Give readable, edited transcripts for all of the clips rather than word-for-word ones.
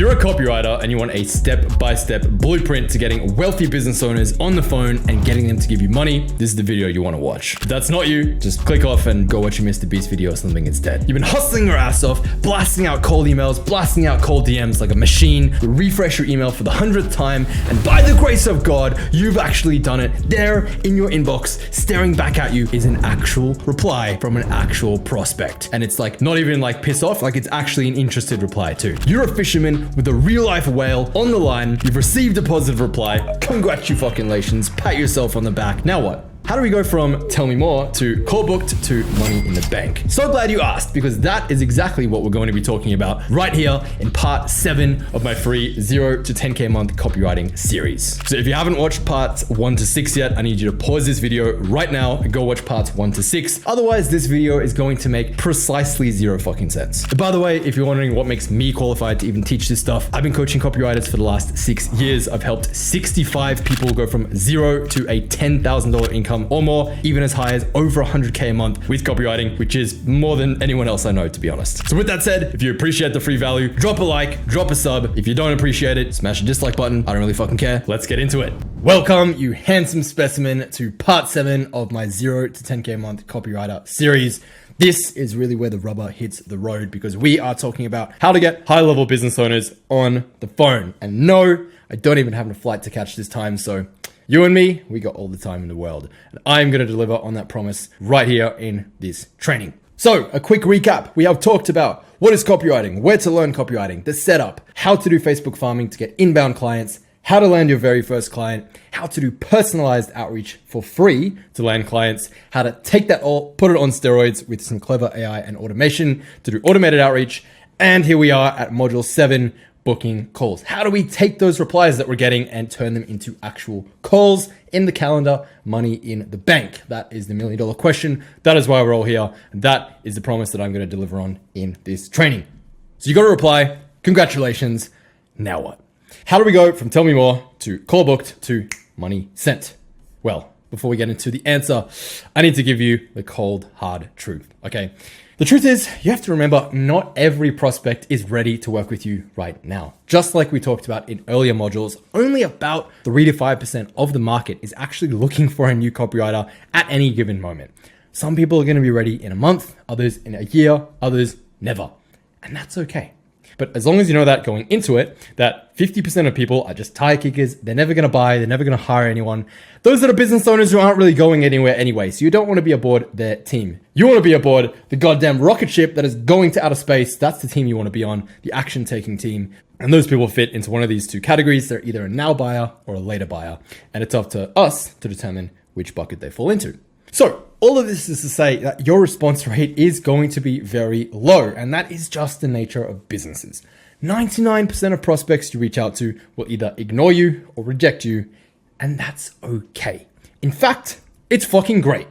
you're a copywriter and you want a step-by-step blueprint to getting wealthy business owners on the phone and getting them to give you money, this is the video you want to watch. If that's not you, just click off and go watch a Mr. Beast video or something instead. You've been hustling your ass off, blasting out cold emails, blasting out cold DMs like a machine. You refresh your email for the 100th time, and by the grace of God, you've actually done it. There in your inbox, staring back at you, is an actual reply from an actual prospect. And it's like not even like piss off, like it's actually an interested reply too. You're a fisherman with a real life whale on the line. You've received a positive reply. Congratulations, pat yourself on the back. Now what? How do we go from tell me more to call booked to money in the bank? So glad you asked, because that is exactly what we're going to be talking about right here in part 7 of my free 0 to 10K a month copywriting series. So if you haven't watched parts 1 to 6 yet, I need you to pause this video right now and go watch parts 1 to 6. Otherwise, this video is going to make precisely zero fucking sense. By the way, if you're wondering what makes me qualified to even teach this stuff, I've been coaching copywriters for the last 6 years. I've helped 65 people go from 0 to a $10,000 income or more, even as high as over 100K a month with copywriting, which is more than anyone else I know, to be honest. So with that said, if you appreciate the free value, drop a like, drop a sub. If you don't appreciate it, smash the dislike button. I don't really fucking care. Let's get into it. Welcome, you handsome specimen, to part 7 of my 0 to 10K a month copywriter series. This is really where the rubber hits the road, because we are talking about how to get high-level business owners on the phone. And no, I don't even have a flight to catch this time, so you and me, we got all the time in the world. And I'm going to deliver on that promise right here in this training. So a quick recap. We have talked about what is copywriting, where to learn copywriting, the setup, how to do Facebook farming to get inbound clients, how to land your very first client, how to do personalized outreach for free to land clients, how to take that all, put it on steroids with some clever AI and automation to do automated outreach. And here we are at module 7, booking calls. How do we take those replies that we're getting and turn them into actual calls in the calendar, money in the bank? That is the $1 million question. That is why we're all here. And that is the promise that I'm going to deliver on in this training. So you got to reply. Congratulations. Now what? How do we go from tell me more to call booked to money sent? Well, before we get into the answer, I need to give you the cold, hard truth. Okay. The truth is, you have to remember, not every prospect is ready to work with you right now. Just like we talked about in earlier modules, only about 3 to 5% of the market is actually looking for a new copywriter at any given moment. Some people are going to be ready in a month, others in a year, others never. And that's okay. But as long as you know that going into it, that 50% of people are just tire kickers, they're never going to buy, they're never going to hire anyone. Those that are business owners who aren't really going anywhere anyway. So you don't want to be aboard their team. You want to be aboard the goddamn rocket ship that is going to outer space. That's the team you want to be on, the action-taking team. And those people fit into one of these two categories. They're either a now buyer or a later buyer. And it's up to us to determine which bucket they fall into. So all of this is to say that your response rate is going to be very low, and that is just the nature of businesses. 99% of prospects you reach out to will either ignore you or reject you, and that's okay. In fact, it's fucking great,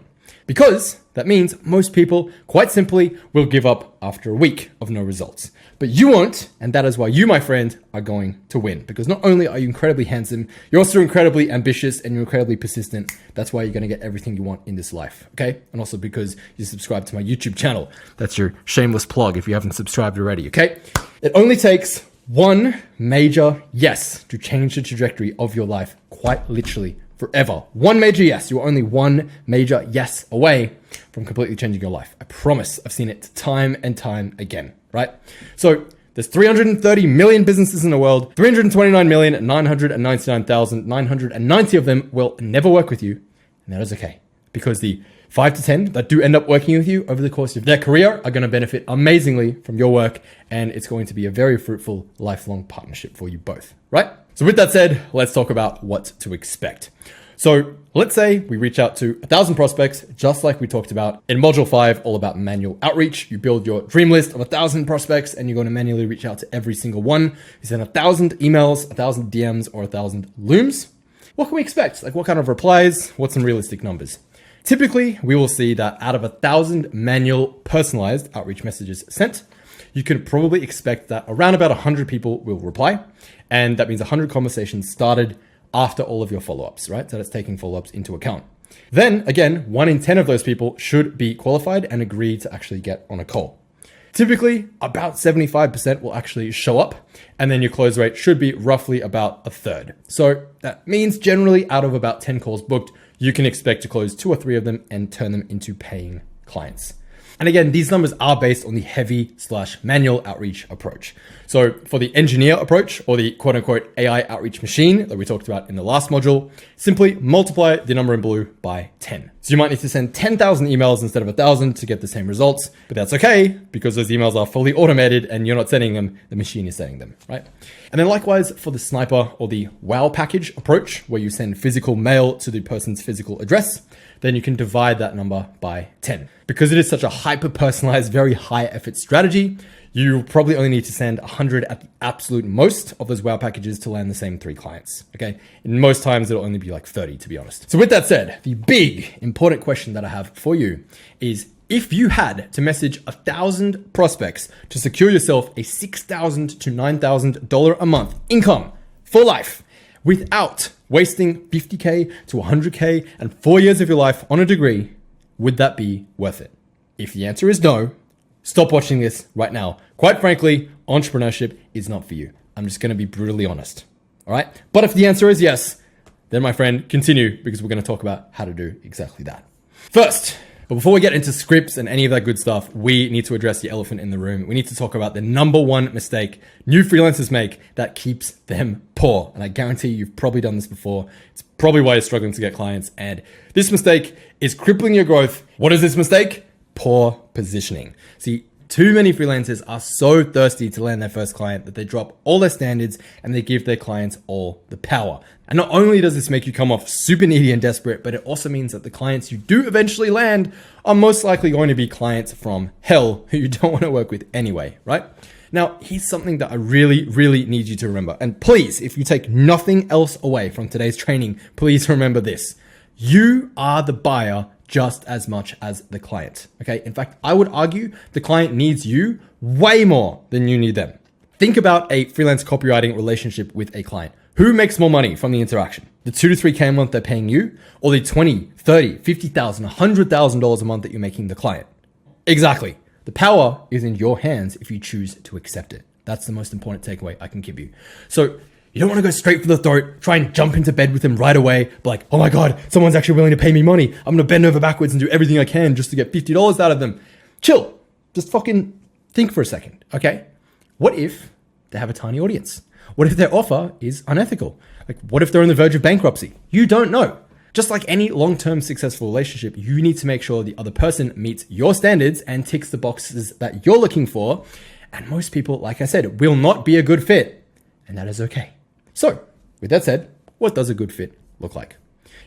because that means most people, quite simply, will give up after a week of no results. But you won't, and that is why you, my friend, are going to win. Because not only are you incredibly handsome, you're also incredibly ambitious and you're incredibly persistent. That's why you're going to get everything you want in this life, okay? And also because you subscribe to my YouTube channel. That's your shameless plug if you haven't subscribed already, okay? It only takes one major yes to change the trajectory of your life, quite literally forever. One major yes. You're only one major yes away from completely changing your life. I promise. I've seen it time and time again, right? So there's 330 million businesses in the world. 329,999,990 of them will never work with you. And that is okay, because the 5 to 10 that do end up working with you over the course of their career are going to benefit amazingly from your work. And it's going to be a very fruitful, lifelong partnership for you both, right? So with that said, let's talk about what to expect. So let's say we reach out to 1,000 prospects, just like we talked about in module 5, all about manual outreach. You build your dream list of 1,000 prospects and you're going to manually reach out to every single one. You send 1,000 emails, 1,000 DMs, or 1,000 looms. What can we expect? Like what kind of replies? What's some realistic numbers? Typically, we will see that out of 1,000 manual personalized outreach messages sent, you can probably expect that around about 100 people will reply. And that means 100 conversations started after all of your follow-ups, right? So that's taking follow-ups into account. Then again, 1 in 10 of those people should be qualified and agree to actually get on a call. Typically, about 75% will actually show up, and then your close rate should be roughly about a third. So that means generally out of about 10 calls booked, you can expect to close 2 or 3 of them and turn them into paying clients. And again, these numbers are based on the heavy/manual outreach approach. So for the engineer approach, or the quote unquote AI outreach machine that we talked about in the last module, simply multiply the number in blue by 10. So you might need to send 10,000 emails instead of 1,000 to get the same results, but that's okay because those emails are fully automated and you're not sending them, the machine is sending them, right? And then likewise for the sniper or the wow package approach, where you send physical mail to the person's physical address, then you can divide that number by 10. Because it is such a hyper-personalized, very high-effort strategy, you probably only need to send 100 at the absolute most of those wow packages to land the same 3 clients, okay? In most times, it'll only be like 30, to be honest. So with that said, the big important question that I have for you is, if you had to message 1,000 prospects to secure yourself a $6,000 to $9,000 a month income for life without wasting $50K to $100K and 4 years of your life on a degree, would that be worth it? If the answer is no, stop watching this right now. Quite frankly, entrepreneurship is not for you. I'm just going to be brutally honest. All right. But if the answer is yes, then my friend, continue, because we're going to talk about how to do exactly that. First, but before we get into scripts and any of that good stuff, we need to address the elephant in the room. We need to talk about the number one mistake new freelancers make that keeps them poor. And I guarantee you've probably done this before. It's probably why you're struggling to get clients. And this mistake is crippling your growth. What is this mistake? Poor positioning. See, too many freelancers are so thirsty to land their first client that they drop all their standards and they give their clients all the power. And not only does this make you come off super needy and desperate, but it also means that the clients you do eventually land are most likely going to be clients from hell who you don't want to work with anyway, right? Now, here's something that I really, really need you to remember. And please, if you take nothing else away from today's training, please remember this. You are the buyer just as much as the client, okay? In fact, I would argue the client needs you way more than you need them. Think about a freelance copywriting relationship with a client. Who makes more money from the interaction? The $2 to $3K a month they're paying you, or the $20, $30, $50,000, $100,000 a month that you're making the client? Exactly. The power is in your hands if you choose to accept it. That's the most important takeaway I can give you. So you don't want to go straight for the throat, try and jump into bed with them right away, be like, oh my God, someone's actually willing to pay me money. I'm going to bend over backwards and do everything I can just to get $50 out of them. Chill. Just fucking think for a second, okay? What if they have a tiny audience? What if their offer is unethical? Like, what if they're on the verge of bankruptcy? You don't know. Just like any long-term successful relationship, you need to make sure the other person meets your standards and ticks the boxes that you're looking for. And most people, like I said, will not be a good fit. And that is okay. So with that said, what does a good fit look like?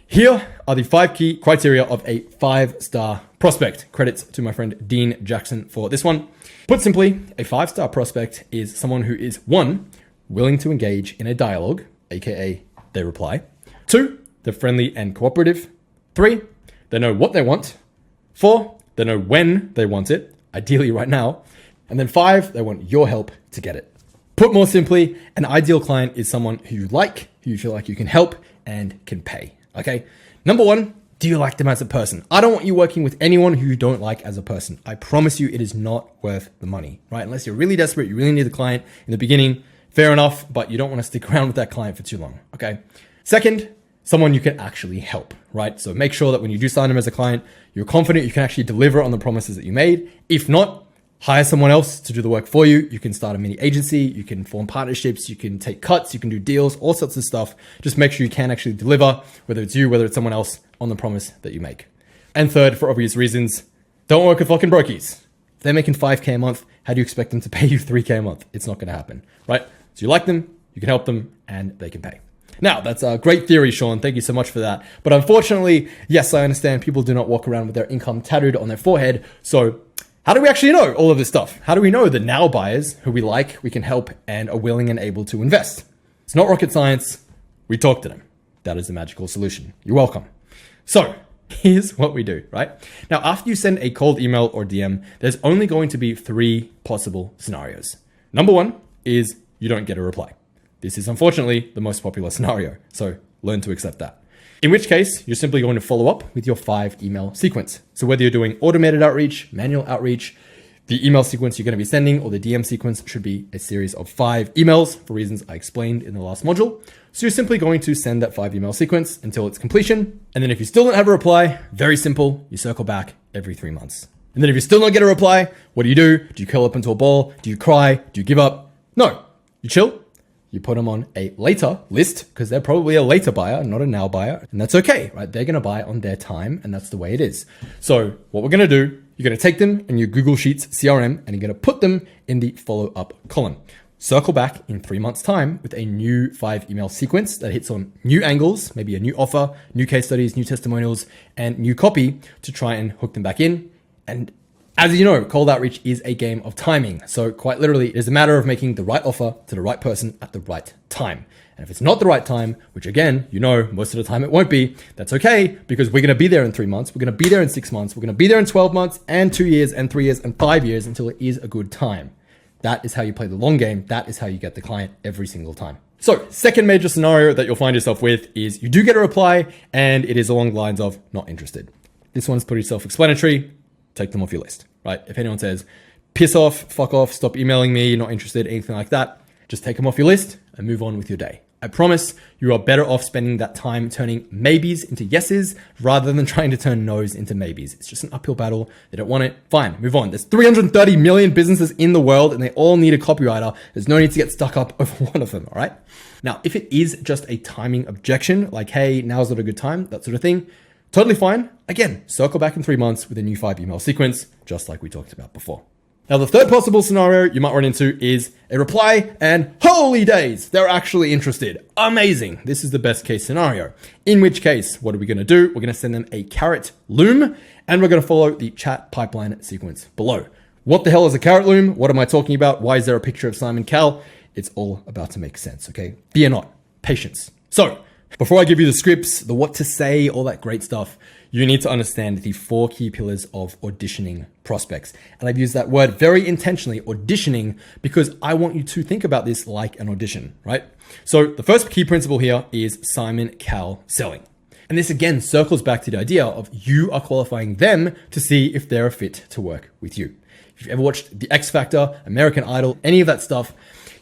Here are the 5 key criteria of a 5-star prospect. Credits to my friend Dean Jackson for this one. Put simply, a 5-star prospect is someone who is 1, willing to engage in a dialogue, aka they reply. 2, they're friendly and cooperative. 3, they know what they want. 4, they know when they want it, ideally right now. And then 5, they want your help to get it. Put more simply, an ideal client is someone who you like, who you feel like you can help and can pay, okay? Number 1, do you like them as a person? I don't want you working with anyone who you don't like as a person. I promise you it is not worth the money, right? Unless you're really desperate, you really need the client in the beginning, fair enough, but you don't want to stick around with that client for too long, okay? Second, someone you can actually help, right? So make sure that when you do sign them as a client, you're confident you can actually deliver on the promises that you made. If not, hire someone else to do the work for you. You can start a mini agency, you can form partnerships, you can take cuts, you can do deals, all sorts of stuff. Just make sure you can actually deliver, whether it's you, whether it's someone else, on the promise that you make. And third, for obvious reasons, don't work with fucking brokies. If they're making 5K a month, how do you expect them to pay you 3K a month? It's not going to happen, right? So you like them, you can help them, and they can pay. Now, that's a great theory, Sean. Thank you so much for that. But unfortunately, yes, I understand people do not walk around with their income tattooed on their forehead. So how do we actually know all of this stuff? How do we know the now buyers who we like, we can help, and are willing and able to invest? It's not rocket science. We talk to them. That is the magical solution. You're welcome. So here's what we do, right? Now, after you send a cold email or DM, there's only going to be 3 possible scenarios. Number 1 is you don't get a reply. This is unfortunately the most popular scenario. So learn to accept that. In which case, you're simply going to follow up with your 5 email sequence. So whether you're doing automated outreach, manual outreach, The email sequence you're going to be sending, or the DM sequence, should be a series of 5 emails for reasons I explained in the last module. So you're simply going to send that 5 email sequence until its completion. And then if you still don't have a reply, very simple, you circle back every 3 months. And then if you still don't get a reply, what do? Do you curl up into a ball? Do you cry? Do you give up? No, you chill. You put them on a later list because they're probably a later buyer, not a now buyer. And that's okay, right? They're going to buy on their time, and that's the way it is. So what we're going to do, you're going to take them in your Google Sheets CRM and you're going to put them in the follow-up column. Circle back in 3 months' time with a new 5 email sequence that hits on new angles, maybe a new offer, new case studies, new testimonials, and new copy to try and hook them back in. And as you know, cold outreach is a game of timing. So quite literally, it is a matter of making the right offer to the right person at the right time. And if it's not the right time, which again, you know, most of the time it won't be, that's okay, because we're going to be there in 3 months. We're going to be there in 6 months. We're going to be there in 12 months and 2 years and 3 years and 5 years until it is a good time. That is how you play the long game. That is how you get the client every single time. So second major scenario that you'll find yourself with is you do get a reply and it is along the lines of not interested. This one's pretty self-explanatory. Take them off your list, right? If anyone says, piss off, fuck off, stop emailing me, not interested, anything like that, just take them off your list and move on with your day. I promise you are better off spending that time turning maybes into yeses rather than trying to turn no's into maybes. It's just an uphill battle. They don't want it. Fine, move on. There's 330 million businesses in the world and they all need a copywriter. There's no need to get stuck up over one of them, all right? Now, if it is just a timing objection, like, hey, now's not a good time, that sort of thing, totally fine. Again, circle back in 3 months with a new 5 email sequence, just like we talked about before. Now, the third possible scenario you might run into is a reply and holy days, they're actually interested. Amazing. This is the best case scenario. In which case, what are we going to do? We're going to send them a carrot loom and we're going to follow the chat pipeline sequence below. What the hell is a carrot loom? What am I talking about? Why is there a picture of Simon Cowell? It's all about to make sense, okay? Fear not. Patience. So, before I give you the scripts, the what to say, all that great stuff, you need to understand the 4 key pillars of auditioning prospects. And I've used that word very intentionally, auditioning, because I want you to think about this like an audition, right? So the first key principle here is Simon Cowell selling. And this again circles back to the idea of you are qualifying them to see if they're a fit to work with you. If you've ever watched The X Factor, American Idol, any of that stuff,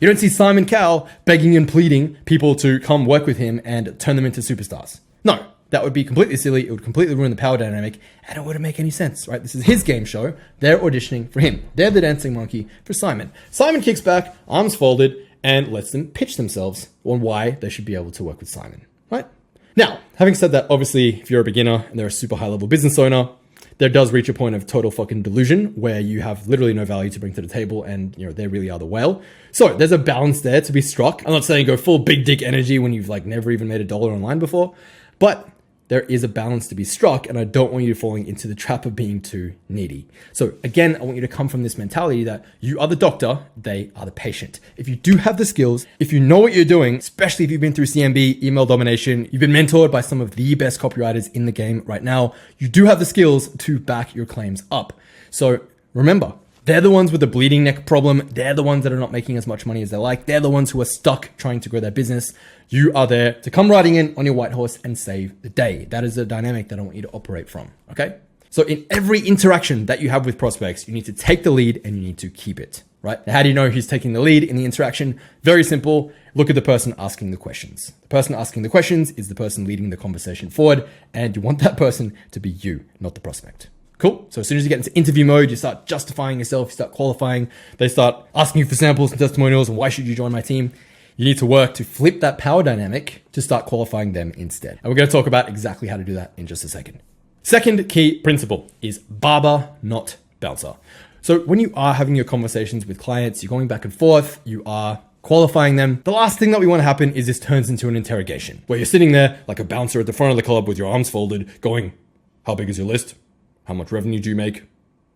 you don't see Simon Cowell begging and pleading people to come work with him and turn them into superstars. No, that would be completely silly. It would completely ruin the power dynamic and it wouldn't make any sense, right? This is his game show. They're auditioning for him. They're the dancing monkey for Simon. Simon kicks back, arms folded, and lets them pitch themselves on why they should be able to work with Simon, right? Now, having said that, obviously, if you're a beginner and they're a super high level business owner, there does reach a point of total fucking delusion where you have literally no value to bring to the table and, you know, they really are the whale. So there's a balance there to be struck. I'm not saying go full big dick energy when you've like never even made $1 online before, but there is a balance to be struck and I don't want you falling into the trap of being too needy. So again, I want you to come from this mentality that you are the doctor, they are the patient. If you do have the skills, if you know what you're doing, especially if you've been through CMB, email domination, you've been mentored by some of the best copywriters in the game right now, you do have the skills to back your claims up. So remember, they're the ones with the bleeding neck problem. They're the ones that are not making as much money as they like. They're the ones who are stuck trying to grow their business. You are there to come riding in on your white horse and save the day. That is a dynamic that I want you to operate from, okay? So in every interaction that you have with prospects, you need to take the lead and you need to keep it, right? Now, how do you know who's taking the lead in the interaction? Very simple. Look at the person asking the questions. The person asking the questions is the person leading the conversation forward, and you want that person to be you, not the prospect. Cool. So as soon as you get into interview mode, you start justifying yourself, you start qualifying, they start asking you for samples and testimonials and why should you join my team? You need to work to flip that power dynamic to start qualifying them instead. And we're going to talk about exactly how to do that in just a second. Second key principle is barber, not bouncer. So when you are having your conversations with clients, you're going back and forth, you are qualifying them. The last thing that we want to happen is this turns into an interrogation where you're sitting there like a bouncer at the front of the club with your arms folded going, how big is your list? How much revenue do you make?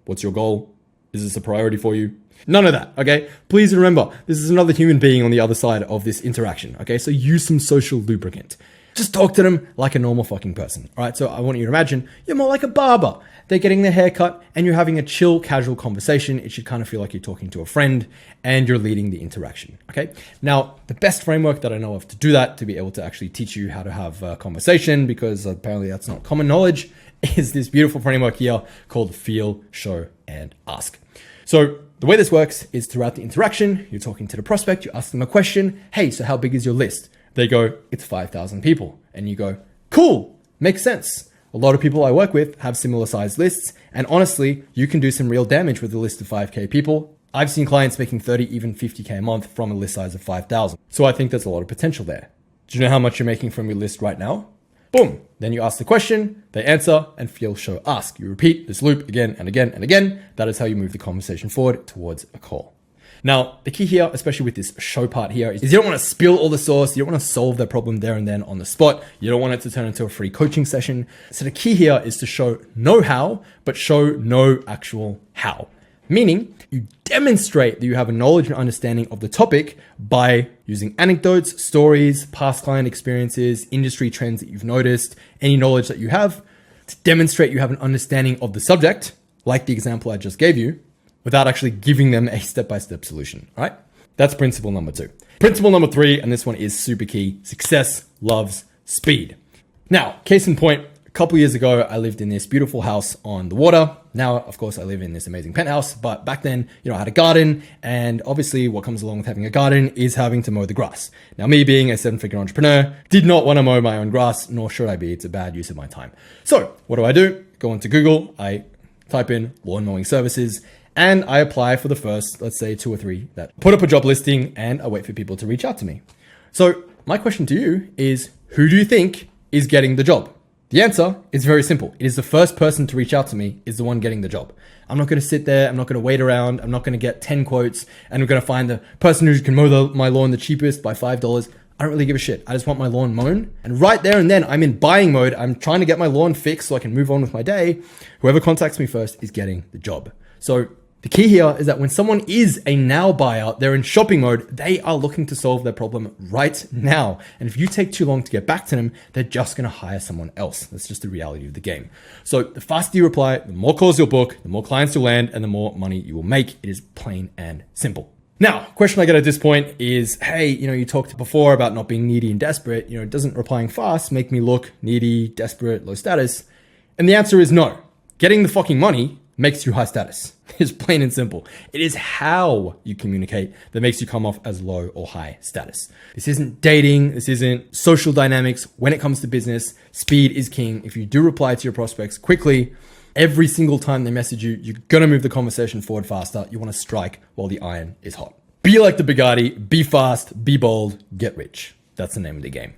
What's your goal? Is this a priority for you? None of that, okay? Please remember, this is another human being on the other side of this interaction, okay? So use some social lubricant. Just talk to them like a normal fucking person, all right? So I want you to imagine you're more like a barber. They're getting their hair cut and you're having a chill, casual conversation. It should kind of feel like you're talking to a friend and you're leading the interaction, okay? Now, the best framework that I know of to do that, to be able to actually teach you how to have a conversation, because apparently that's not common knowledge, is this beautiful framework here called Feel, Show, and Ask. So the way this works is throughout the interaction, you're talking to the prospect, you ask them a question. Hey, so how big is your list? They go, it's 5,000 people. And you go, cool, makes sense. A lot of people I work with have similar sized lists. And honestly, you can do some real damage with a list of 5K people. I've seen clients making 30, even 50K a month from a list size of 5,000. So I think there's a lot of potential there. Do you know how much you're making from your list right now? Boom. Then you ask the question, they answer, and feel, show, ask. You repeat this loop again and again and again. That is how you move the conversation forward towards a call. Now, the key here, especially with this show part here, is you don't want to spill all the sauce. You don't want to solve their problem there and then on the spot. You don't want it to turn into a free coaching session. So the key here is to show no how, but show no actual how. Meaning you demonstrate that you have a knowledge and understanding of the topic by using anecdotes, stories, past client experiences, industry trends that you've noticed, any knowledge that you have to demonstrate you have an understanding of the subject, like the example I just gave you, without actually giving them a step-by-step solution, right? That's principle number 2. Principle number 3, and this one is super key, success loves speed. Now, case in point, a couple years ago, I lived in this beautiful house on the water. Now, of course, I live in this amazing penthouse, but back then, I had a garden, and obviously what comes along with having a garden is having to mow the grass. Now, me being a 7-figure entrepreneur, did not want to mow my own grass, nor should I be. It's a bad use of my time. So what do? Go into Google, I type in lawn mowing services, and I apply for the first, let's say 2 or 3 that put up a job listing, and I wait for people to reach out to me. So my question to you is, who do you think is getting the job? The answer is very simple. It is the first person to reach out to me is the one getting the job. I'm not going to sit there. I'm not going to wait around. I'm not going to get 10 quotes and I'm going to find the person who can mow my lawn the cheapest by $5. I don't really give a shit. I just want my lawn mown. And right there and then I'm in buying mode. I'm trying to get my lawn fixed so I can move on with my day. Whoever contacts me first is getting the job. So the key here is that when someone is a now buyer, they're in shopping mode, they are looking to solve their problem right now. And if you take too long to get back to them, they're just going to hire someone else. That's just the reality of the game. So the faster you reply, the more calls you'll book, the more clients you'll land, and the more money you will make. It is plain and simple. Now, question I get at this point is, hey, you talked before about not being needy and desperate. Doesn't replying fast make me look needy, desperate, low status? And the answer is no. Getting the fucking money makes you high status. It's plain and simple. It is how you communicate that makes you come off as low or high status. This isn't dating. This isn't social dynamics. When it comes to business, speed is king. If you do reply to your prospects quickly, every single time they message you, you're going to move the conversation forward faster. You want to strike while the iron is hot. Be like the Bugatti, be fast, be bold, get rich. That's the name of the game.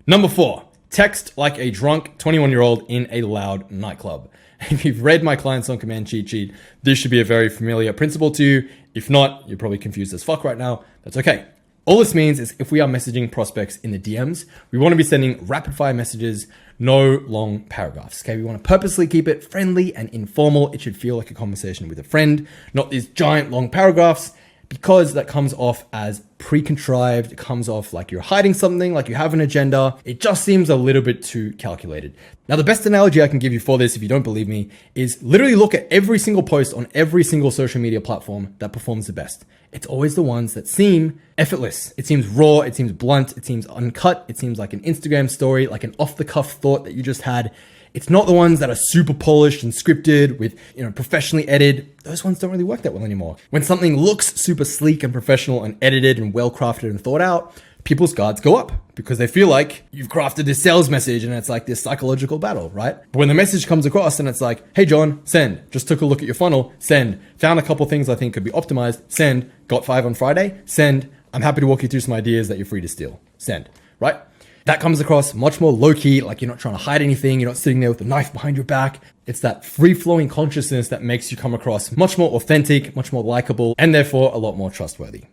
Number 4, text like a drunk 21-year-old in a loud nightclub. If you've read my Clients on Command cheat sheet, this should be a very familiar principle to you. If not, you're probably confused as fuck right now. That's okay. All this means is if we are messaging prospects in the DMs, we want to be sending rapid fire messages, no long paragraphs. Okay, we want to purposely keep it friendly and informal. It should feel like a conversation with a friend, not these giant long paragraphs, because that comes off as pre-contrived. It comes off like you're hiding something, like you have an agenda. It just seems a little bit too calculated. Now, the best analogy I can give you for this, if you don't believe me, is literally look at every single post on every single social media platform that performs the best. It's always the ones that seem effortless. It seems raw, it seems blunt, it seems uncut, it seems like an Instagram story, like an off-the-cuff thought that you just had. It's not the ones that are super polished and scripted with, professionally edited. Those ones don't really work that well anymore. When something looks super sleek and professional and edited and well-crafted and thought out, people's guards go up because they feel like you've crafted this sales message and it's like this psychological battle, right? But when the message comes across and it's like, hey, John, send. Just took a look at your funnel, send. Found a couple things I think could be optimized, send. Got 5 on Friday, send. I'm happy to walk you through some ideas that you're free to steal, send, right? That comes across much more low-key, like you're not trying to hide anything, you're not sitting there with a knife behind your back. It's that free-flowing consciousness that makes you come across much more authentic, much more likable, and therefore a lot more trustworthy.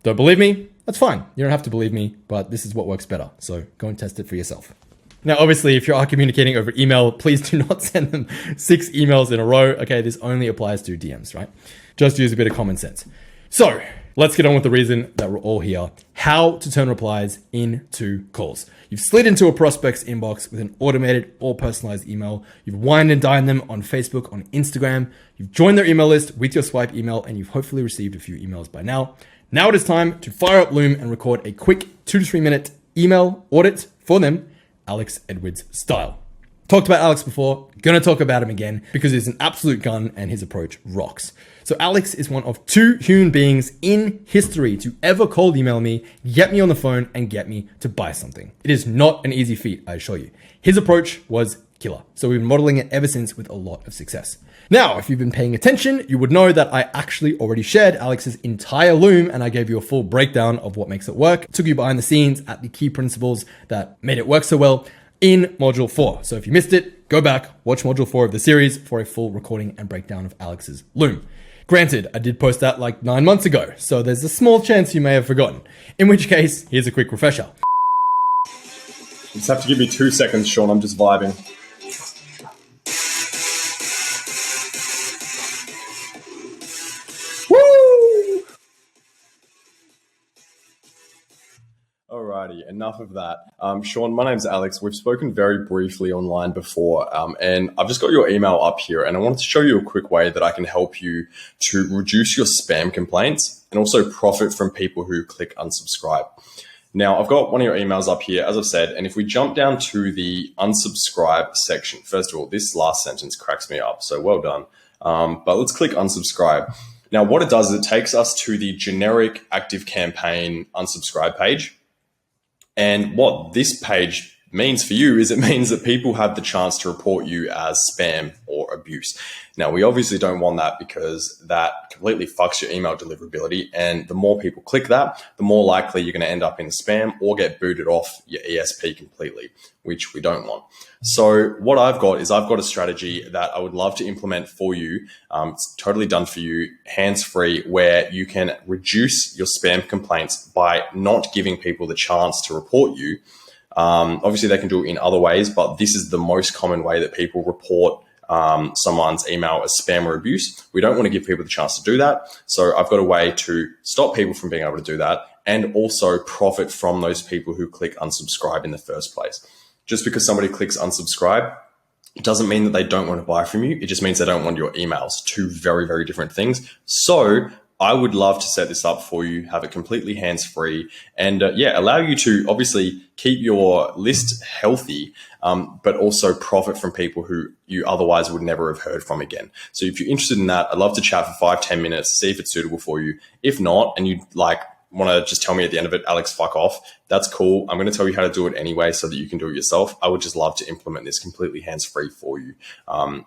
Don't believe me? That's fine. You don't have to believe me, but this is what works better. So go and test it for yourself. Now, obviously, if you are communicating over email, please do not send them 6 emails in a row. Okay, this only applies to DMs, right? Just use a bit of common sense. So let's get on with the reason that we're all here. How to turn replies into calls. You've slid into a prospect's inbox with an automated or personalized email. You've wined and dined them on Facebook, on Instagram. You've joined their email list with your swipe email, and you've hopefully received a few emails by now. Now it is time to fire up Loom and record a quick 2 to 3 minute email audit for them, Alex Edwards style. Talked about Alex before, gonna talk about him again because he's an absolute gun and his approach rocks. So Alex is one of 2 human beings in history to ever cold email me, get me on the phone, and get me to buy something. It is not an easy feat, I assure you. His approach was killer. So we've been modeling it ever since with a lot of success. Now, if you've been paying attention, you would know that I actually already shared Alex's entire loom and I gave you a full breakdown of what makes it work, took you behind the scenes at the key principles that made it work so well in module 4. So if you missed it, go back, watch module 4 of the series for a full recording and breakdown of Alex's loom. Granted, I did post that like 9 months ago, so there's a small chance you may have forgotten. In which case, here's a quick refresher. You just have to give me 2 seconds, Sean. I'm just vibing. Woo! Alrighty, enough of that. Sean, my name's Alex. We've spoken very briefly online before, and I've just got your email up here, and I wanted to show you a quick way that I can help you to reduce your spam complaints and also profit from people who click unsubscribe. Now, I've got one of your emails up here, as I've said, and if we jump down to the unsubscribe section, first of all, this last sentence cracks me up, so well done. But let's click unsubscribe. Now, what it does is it takes us to the generic ActiveCampaign unsubscribe page. And what this page means for you is it means that people have the chance to report you as spam or abuse. Now, we obviously don't want that because that completely fucks your email deliverability. And the more people click that, the more likely you're going to end up in spam or get booted off your ESP completely, which we don't want. So what I've got is I've got a strategy that I would love to implement for you. It's totally done for you, hands-free, where you can reduce your spam complaints by not giving people the chance to report you. Obviously, they can do it in other ways, but this is the most common way that people report someone's email as spam or abuse. We don't want to give people the chance to do that. So I've got a way to stop people from being able to do that and also profit from those people who click unsubscribe in the first place. Just because somebody clicks unsubscribe, it doesn't mean that they don't want to buy from you. It just means they don't want your emails. 2 very, very different things. So I would love to set this up for you, have it completely hands-free, and allow you to obviously keep your list healthy, but also profit from people who you otherwise would never have heard from again. So if you're interested in that, I'd love to chat for 5-10 minutes, see if it's suitable for you. If not, and you want to just tell me at the end of it, Alex, fuck off, that's cool. I'm going to tell you how to do it anyway so that you can do it yourself. I would just love to implement this completely hands-free for you,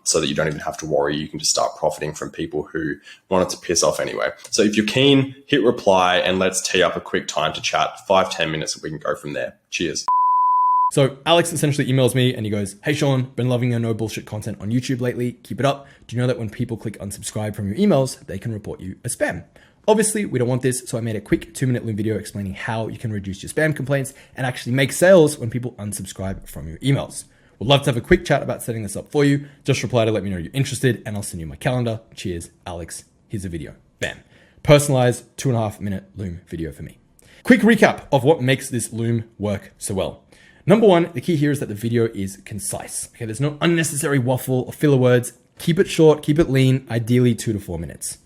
so that you don't even have to worry. You can just start profiting from people who wanted to piss off anyway. So if you're keen, hit reply and let's tee up a quick time to chat, 5-10 minutes, and we can go from there. Cheers. So Alex essentially emails me and he goes, "Hey Sean, been loving your no bullshit content on YouTube lately. Keep it up. Do you know that when people click unsubscribe from your emails, they can report you as spam?" Obviously, we don't want this, so I made a quick 2-minute loom video explaining how you can reduce your spam complaints and actually make sales when people unsubscribe from your emails. Would love to have a quick chat about setting this up for you. Just reply to let me know you're interested and I'll send you my calendar. Cheers, Alex. Here's a video. Bam. Personalized 2.5-minute loom video for me. Quick recap of what makes this loom work so well. Number 1, the key here is that the video is concise. Okay, there's no unnecessary waffle or filler words. Keep it short, keep it lean, ideally 2 to 4 minutes.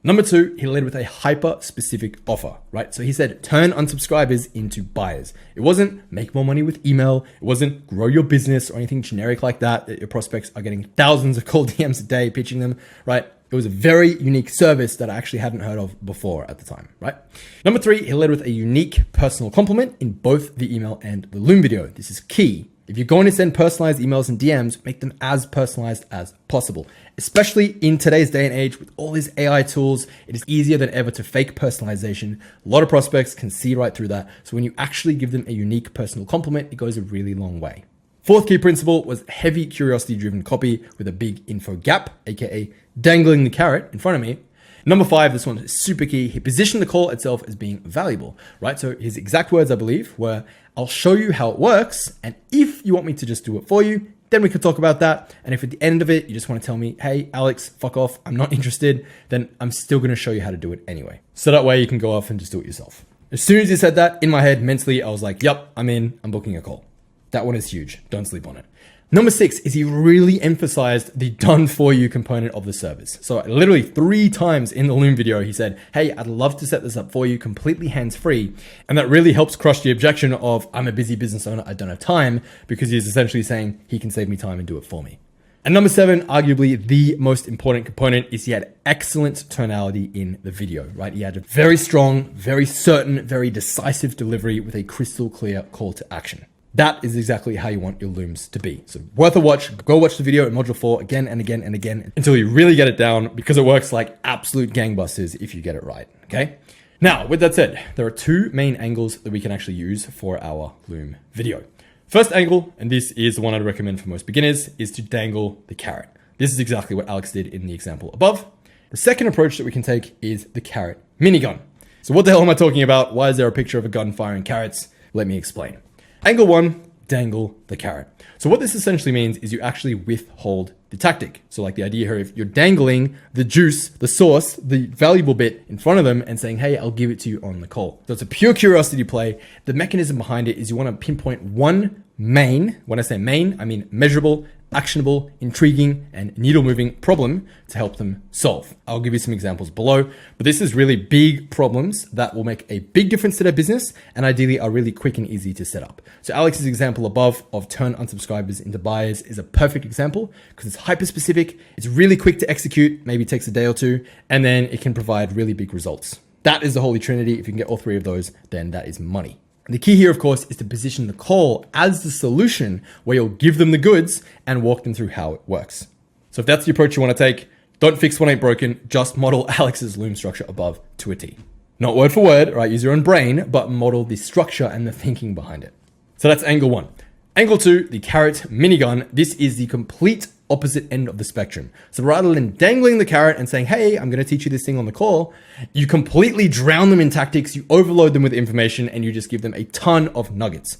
Number 2, he led with a hyper-specific offer, right? So he said, turn unsubscribers into buyers. It wasn't make more money with email. It wasn't grow your business or anything generic like that your prospects are getting thousands of cold DMs a day pitching them, right? It was a very unique service that I actually hadn't heard of before at the time, right? Number 3, he led with a unique personal compliment in both the email and the loom video. This is key. If you're going to send personalized emails and DMs, make them as personalized as possible. Especially in today's day and age with all these AI tools, it is easier than ever to fake personalization. A lot of prospects can see right through that. So when you actually give them a unique personal compliment, it goes a really long way. 4th key principle was heavy curiosity-driven copy with a big info gap, aka dangling the carrot in front of me. Number 5, this one is super key. He positioned the call itself as being valuable, right? So his exact words, I believe, were, "I'll show you how it works. And if you want me to just do it for you, then we could talk about that. And if at the end of it, you just want to tell me, hey, Alex, fuck off, I'm not interested, then I'm still going to show you how to do it anyway." So that way you can go off and just do it yourself. As soon as he said that, in my head, mentally, I was like, yep, I'm in, I'm booking a call. That one is huge. Don't sleep on it. Number 6 is he really emphasized the done for you component of the service. So literally 3 times in the Loom video, he said, hey, I'd love to set this up for you completely hands-free. And that really helps crush the objection of I'm a busy business owner, I don't have time, because he's essentially saying he can save me time and do it for me. And number 7, arguably the most important component, is he had excellent tonality in the video, right? He had a very strong, very certain, very decisive delivery with a crystal clear call to action. That is exactly how you want your looms to be. So worth a watch. Go watch the video in module 4 again and again and again until you really get it down, because it works like absolute gangbusters if you get it right, okay? Now, with that said, there are 2 main angles that we can actually use for our loom video. First angle, and this is the one I'd recommend for most beginners, is to dangle the carrot. This is exactly what Alex did in the example above. The second approach that we can take is the carrot minigun. So what the hell am I talking about? Why is there a picture of a gun firing carrots? Let me explain. Angle 1, dangle the carrot. So what this essentially means is you actually withhold the tactic. So like the idea here, if you're dangling the juice, the sauce, the valuable bit in front of them and saying, hey, I'll give it to you on the call. So it's a pure curiosity play. The mechanism behind it is you want to pinpoint one main, when I say main, I mean measurable, actionable, intriguing, and needle-moving problem to help them solve. I'll give you some examples below, but this is really big problems that will make a big difference to their business and ideally are really quick and easy to set up. So Alex's example above of turn unsubscribers into buyers is a perfect example because it's hyper-specific, it's really quick to execute, maybe takes a day or 2, and then it can provide really big results. That is the holy trinity. If you can get all 3 of those, then that is money. The key here, of course, is to position the call as the solution where you'll give them the goods and walk them through how it works. So if that's the approach you want to take, don't fix what ain't broken, just model Alex's loom structure above to a T. Not word for word, right? Use your own brain, but model the structure and the thinking behind it. So that's angle 1. Angle 2, the carrot minigun. This is the complete opposite end of the spectrum. So rather than dangling the carrot and saying, hey, I'm going to teach you this thing on the call, you completely drown them in tactics, you overload them with information, and you just give them a ton of nuggets.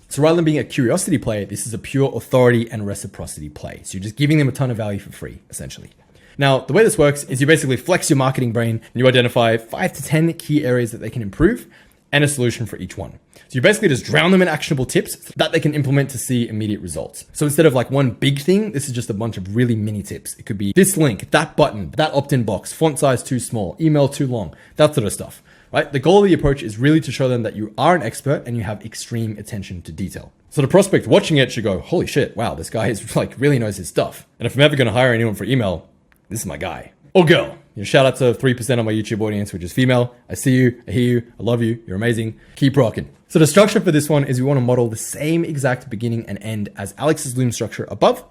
So rather than being a curiosity play, this is a pure authority and reciprocity play. So you're just giving them a ton of value for free, essentially. Now, the way this works is you basically flex your marketing brain and you identify 5 to 10 key areas that they can improve and a solution for each one. So you basically just drown them in actionable tips that they can implement to see immediate results. So instead of like one big thing, this is just a bunch of really mini tips. It could be this link, that button, that opt-in box, font size too small, email too long, that sort of stuff, right? The goal of the approach is really to show them that you are an expert and you have extreme attention to detail. So the prospect watching it should go, holy shit, wow, this guy is like really knows his stuff. And if I'm ever going to hire anyone for email, this is my guy or girl. Shout out to 3% of my YouTube audience, which is female. I see you, I hear you, I love you, you're amazing. Keep rocking. So the structure for this one is we want to model the same exact beginning and end as Alex's loom structure above,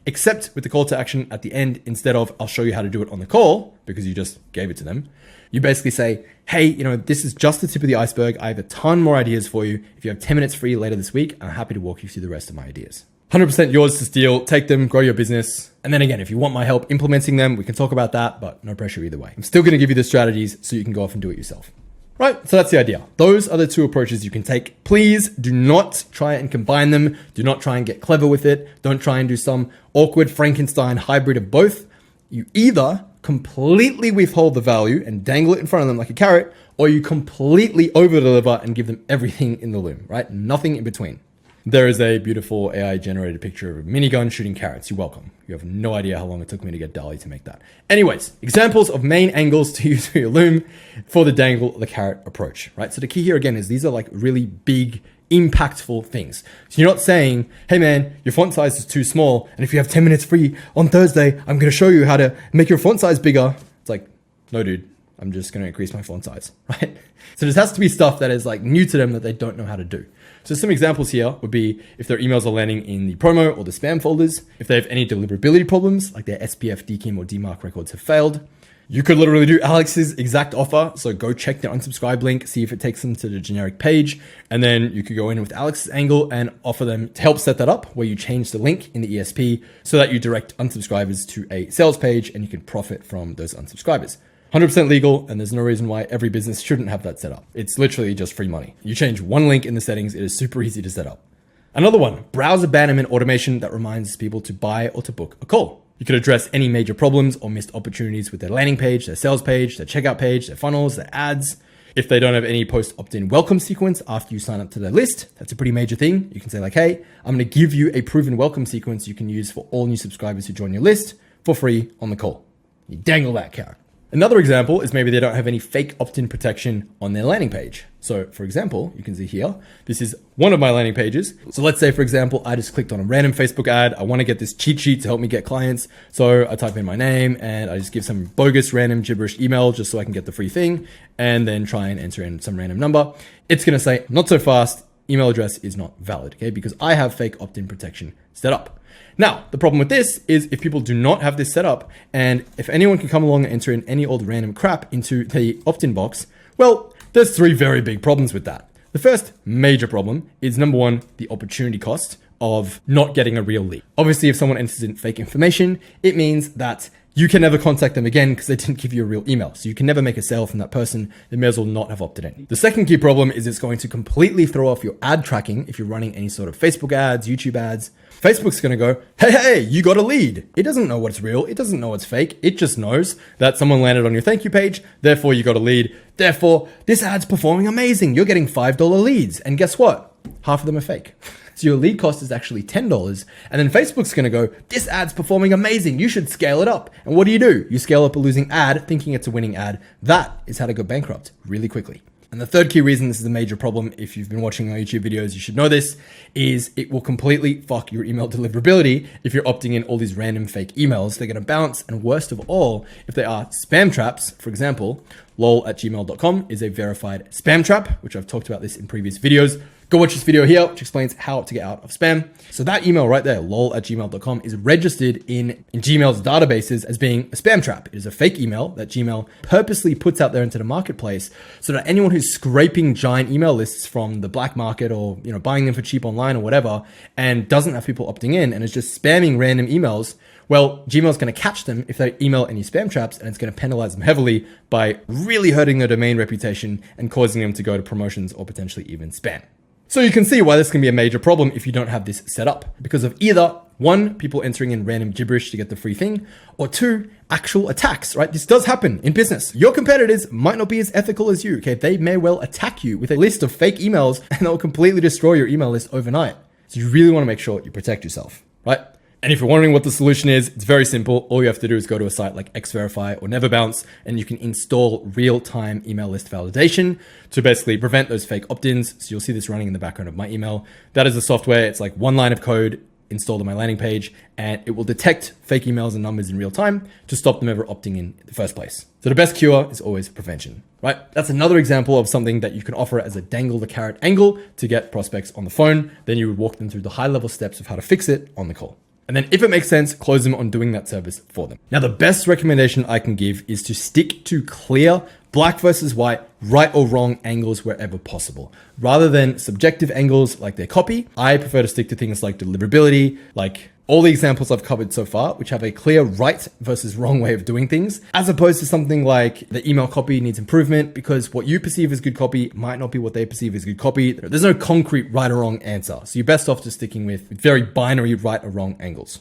except with the call to action at the end, instead of I'll show you how to do it on the call because you just gave it to them. You basically say, hey, this is just the tip of the iceberg. I have a ton more ideas for you. If you have 10 minutes free later this week, I'm happy to walk you through the rest of my ideas. 100% yours to steal, take them, grow your business. And then again, if you want my help implementing them, we can talk about that, but no pressure either way. I'm still going to give you the strategies so you can go off and do it yourself. Right, so that's the idea. Those are the 2 approaches you can take. Please do not try and combine them. Do not try and get clever with it. Don't try and do some awkward Frankenstein hybrid of both. You either completely withhold the value and dangle it in front of them like a carrot, or you completely over-deliver and give them everything in the loom, right? Nothing in between. There is a beautiful AI generated picture of a minigun shooting carrots. You're welcome. You have no idea how long it took me to get DALL-E to make that. Anyways, examples of main angles to use for your loom for the dangle the carrot approach, right? So the key here again is these are like really big, impactful things. So you're not saying, hey man, your font size is too small, and if you have 10 minutes free on Thursday, I'm going to show you how to make your font size bigger. It's like, no dude, I'm just going to increase my font size, right? So this has to be stuff that is like new to them that they don't know how to do. So some examples here would be if their emails are landing in the promo or the spam folders, if they have any deliverability problems, like their SPF, DKIM, or DMARC records have failed. You could literally do Alex's exact offer. So go check their unsubscribe link, see if it takes them to the generic page. And then you could go in with Alex's angle and offer them to help set that up, where you change the link in the ESP so that you direct unsubscribers to a sales page and you can profit from those unsubscribers. 100% legal, and there's no reason why every business shouldn't have that set up. It's literally just free money. You change one link in the settings, it is super easy to set up. Another one, browser abandonment automation that reminds people to buy or to book a call. You could address any major problems or missed opportunities with their landing page, their sales page, their checkout page, their funnels, their ads. If they don't have any post opt-in welcome sequence after you sign up to their list, that's a pretty major thing. You can say like, hey, I'm going to give you a proven welcome sequence you can use for all new subscribers who join your list for free on the call. You dangle that carrot. Another example is maybe they don't have any fake opt-in protection on their landing page. So for example, you can see here, this is one of my landing pages. So let's say, for example, I just clicked on a random Facebook ad. I want to get this cheat sheet to help me get clients. So I type in my name and I just give some bogus random gibberish email just so I can get the free thing and then try and enter in some random number. It's going to say, not so fast, email address is not valid, okay? Because I have fake opt-in protection set up. Now, the problem with this is if people do not have this set up, and if anyone can come along and enter in any old random crap into the opt-in box, well, there's three very big problems with that. The first major problem is, number one, the opportunity cost of not getting a real lead. Obviously, if someone enters in fake information, it means that you can never contact them again because they didn't give you a real email. So you can never make a sale from that person. They may as well not have opted in. The second key problem is it's going to completely throw off your ad tracking if you're running any sort of Facebook ads, YouTube ads. Facebook's going to go, hey, you got a lead. It doesn't know what's real. It doesn't know what's fake. It just knows that someone landed on your thank you page. Therefore, you got a lead. Therefore, this ad's performing amazing. You're getting $5 leads. And guess what? Half of them are fake. So your lead cost is actually $10. And then Facebook's going to go, this ad's performing amazing. You should scale it up. And what do? You scale up a losing ad thinking it's a winning ad. That is how to go bankrupt really quickly. And the third key reason this is a major problem, if you've been watching our YouTube videos, you should know this, is it will completely fuck your email deliverability if you're opting in all these random fake emails. They're going to bounce. And worst of all, if they are spam traps, for example, lol@gmail.com is a verified spam trap, which I've talked about this in previous videos. Go watch this video here, which explains how to get out of spam. So that email right there, lol@gmail.com, is registered in Gmail's databases as being a spam trap. It is a fake email that Gmail purposely puts out there into the marketplace so that anyone who's scraping giant email lists from the black market or buying them for cheap online or whatever and doesn't have people opting in and is just spamming random emails, well, Gmail's going to catch them if they email any spam traps, and it's going to penalize them heavily by really hurting their domain reputation and causing them to go to promotions or potentially even spam. So you can see why this can be a major problem if you don't have this set up, because of either one, people entering in random gibberish to get the free thing, or two, actual attacks, right? This does happen in business. Your competitors might not be as ethical as you, okay? They may well attack you with a list of fake emails and they'll completely destroy your email list overnight. So you really want to make sure you protect yourself, right? And if you're wondering what the solution is, it's very simple. All you have to do is go to a site like Xverify or Neverbounce, and you can install real-time email list validation to basically prevent those fake opt-ins. So you'll see this running in the background of my email. That is the software. It's like one line of code installed on my landing page, and it will detect fake emails and numbers in real time to stop them ever opting in the first place. So the best cure is always prevention, right? That's another example of something that you can offer as a dangle the carrot angle to get prospects on the phone. Then you would walk them through the high-level steps of how to fix it on the call. And then if it makes sense, close them on doing that service for them. Now, the best recommendation I can give is to stick to clear black versus white, right or wrong angles wherever possible. Rather than subjective angles like their copy, I prefer to stick to things like deliverability, like all the examples I've covered so far, which have a clear right versus wrong way of doing things, as opposed to something like the email copy needs improvement, because what you perceive as good copy might not be what they perceive as good copy. There's no concrete right or wrong answer. So you're best off just sticking with very binary right or wrong angles.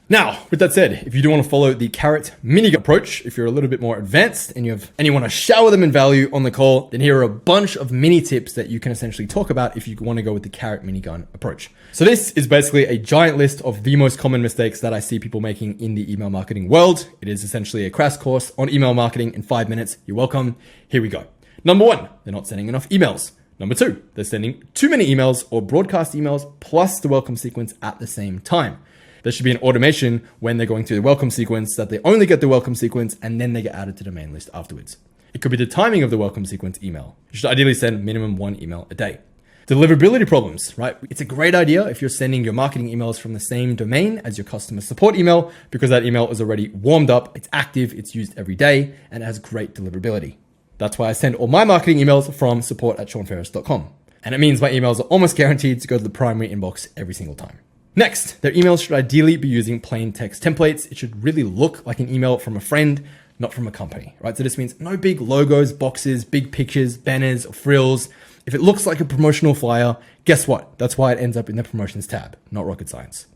Now, with that said, if you do want to follow the carrot minigun approach, if you're a little bit more advanced and you want to shower them in value on the call, then here are a bunch of mini tips that you can essentially talk about if you want to go with the carrot minigun approach. So this is basically a giant list of the most common mistakes that I see people making in the email marketing world. It is essentially a crash course on email marketing in 5 minutes. You're welcome. Here we go. Number one, they're not sending enough emails. Number two, they're sending too many emails or broadcast emails plus the welcome sequence at the same time. There should be an automation when they're going through the welcome sequence that they only get the welcome sequence and then they get added to the main list afterwards. It could be the timing of the welcome sequence email. You should ideally send minimum 1 email a day. Deliverability problems, right? It's a great idea if you're sending your marketing emails from the same domain as your customer support email, because that email is already warmed up, it's active, it's used every day, and it has great deliverability. That's why I send all my marketing emails from support@seanferres.com. And it means my emails are almost guaranteed to go to the primary inbox every single time. Next, their emails should ideally be using plain text templates. It should really look like an email from a friend, not from a company, right? So this means no big logos, boxes, big pictures, banners, or frills. If it looks like a promotional flyer, guess what? That's why it ends up in the promotions tab, not rocket science.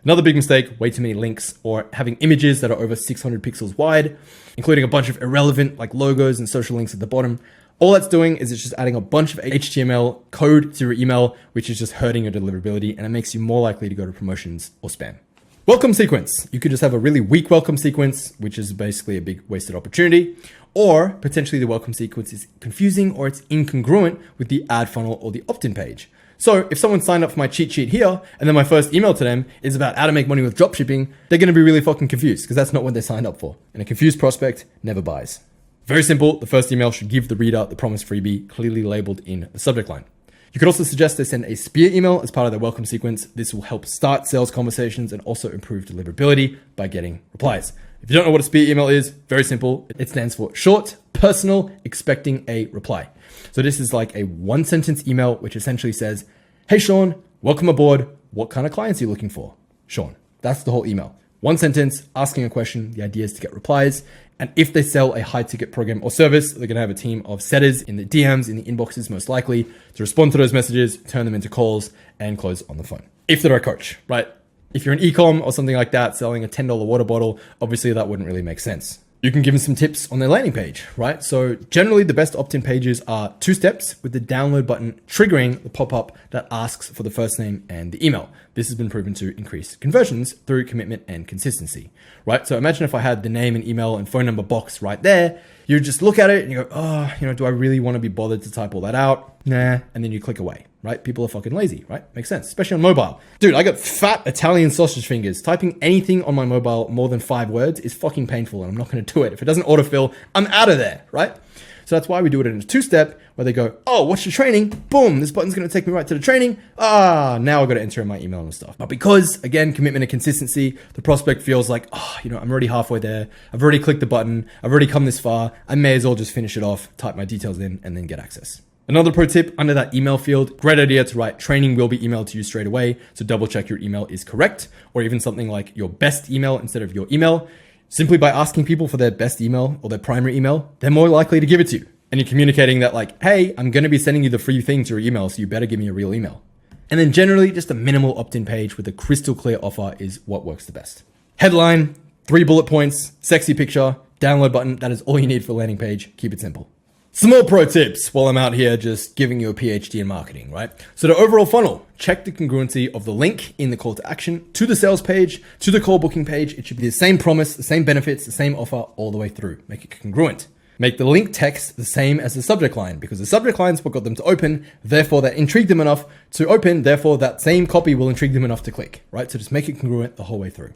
Another big mistake, way too many links or having images that are over 600 pixels wide, including a bunch of irrelevant like logos and social links at the bottom. All that's doing is it's just adding a bunch of HTML code to your email, which is just hurting your deliverability, and it makes you more likely to go to promotions or spam. Welcome sequence. You could just have a really weak welcome sequence, which is basically a big wasted opportunity, or potentially the welcome sequence is confusing or it's incongruent with the ad funnel or the opt-in page. So if someone signed up for my cheat sheet here, and then my first email to them is about how to make money with dropshipping, they're going to be really fucking confused because that's not what they signed up for. And a confused prospect never buys. Very simple. The first email should give the reader the promised freebie clearly labeled in the subject line. You could also suggest they send a spear email as part of their welcome sequence. This will help start sales conversations and also improve deliverability by getting replies. If you don't know what a spear email is, very simple. It stands for short, personal, expecting a reply. So this is like a one sentence email, which essentially says, hey, Sean, welcome aboard. What kind of clients are you looking for? Sean. That's the whole email. One sentence, asking a question. The idea is to get replies. And if they sell a high ticket program or service, they're going to have a team of setters in the DMs, in the inboxes, most likely to respond to those messages, turn them into calls and close on the phone. If they're a coach, right? If you're an e-com or something like that, selling a $10 water bottle, obviously that wouldn't really make sense. You can give them some tips on their landing page, right? So generally the best opt-in pages are 2 steps with the download button triggering the pop-up that asks for the first name and the email. This has been proven to increase conversions through commitment and consistency, right? So imagine if I had the name and email and phone number box right there, you just look at it and you go, oh, do I really want to be bothered to type all that out? Nah. And then you click away, right? People are fucking lazy, right? Makes sense, especially on mobile. Dude, I got fat Italian sausage fingers. Typing anything on my mobile more than 5 words is fucking painful and I'm not going to do it. If it doesn't autofill, I'm out of there, right? So that's why we do it in a 2-step where they go, oh, what's your training? Boom, this button's going to take me right to the training. Now I've got to enter in my email and stuff. But because, again, commitment and consistency, the prospect feels like, I'm already halfway there. I've already clicked the button. I've already come this far. I may as well just finish it off, type my details in, and then get access. Another pro tip under that email field, great idea to write training will be emailed to you straight away. So double check your email is correct, or even something like your best email instead of your email. Simply by asking people for their best email or their primary email, they're more likely to give it to you. And you're communicating that like, hey, I'm going to be sending you the free thing to your email, so you better give me a real email. And then generally just a minimal opt-in page with a crystal clear offer is what works the best. Headline, 3 bullet points, sexy picture, download button. That is all you need for a landing page. Keep it simple. Some more pro tips while I'm out here just giving you a PhD in marketing, right? So the overall funnel, check the congruency of the link in the call to action to the sales page, to the call booking page. It should be the same promise, the same benefits, the same offer all the way through. Make it congruent. Make the link text the same as the subject line because the subject line is what got them to open. Therefore, that intrigued them enough to open. Therefore, that same copy will intrigue them enough to click, right? So just make it congruent the whole way through.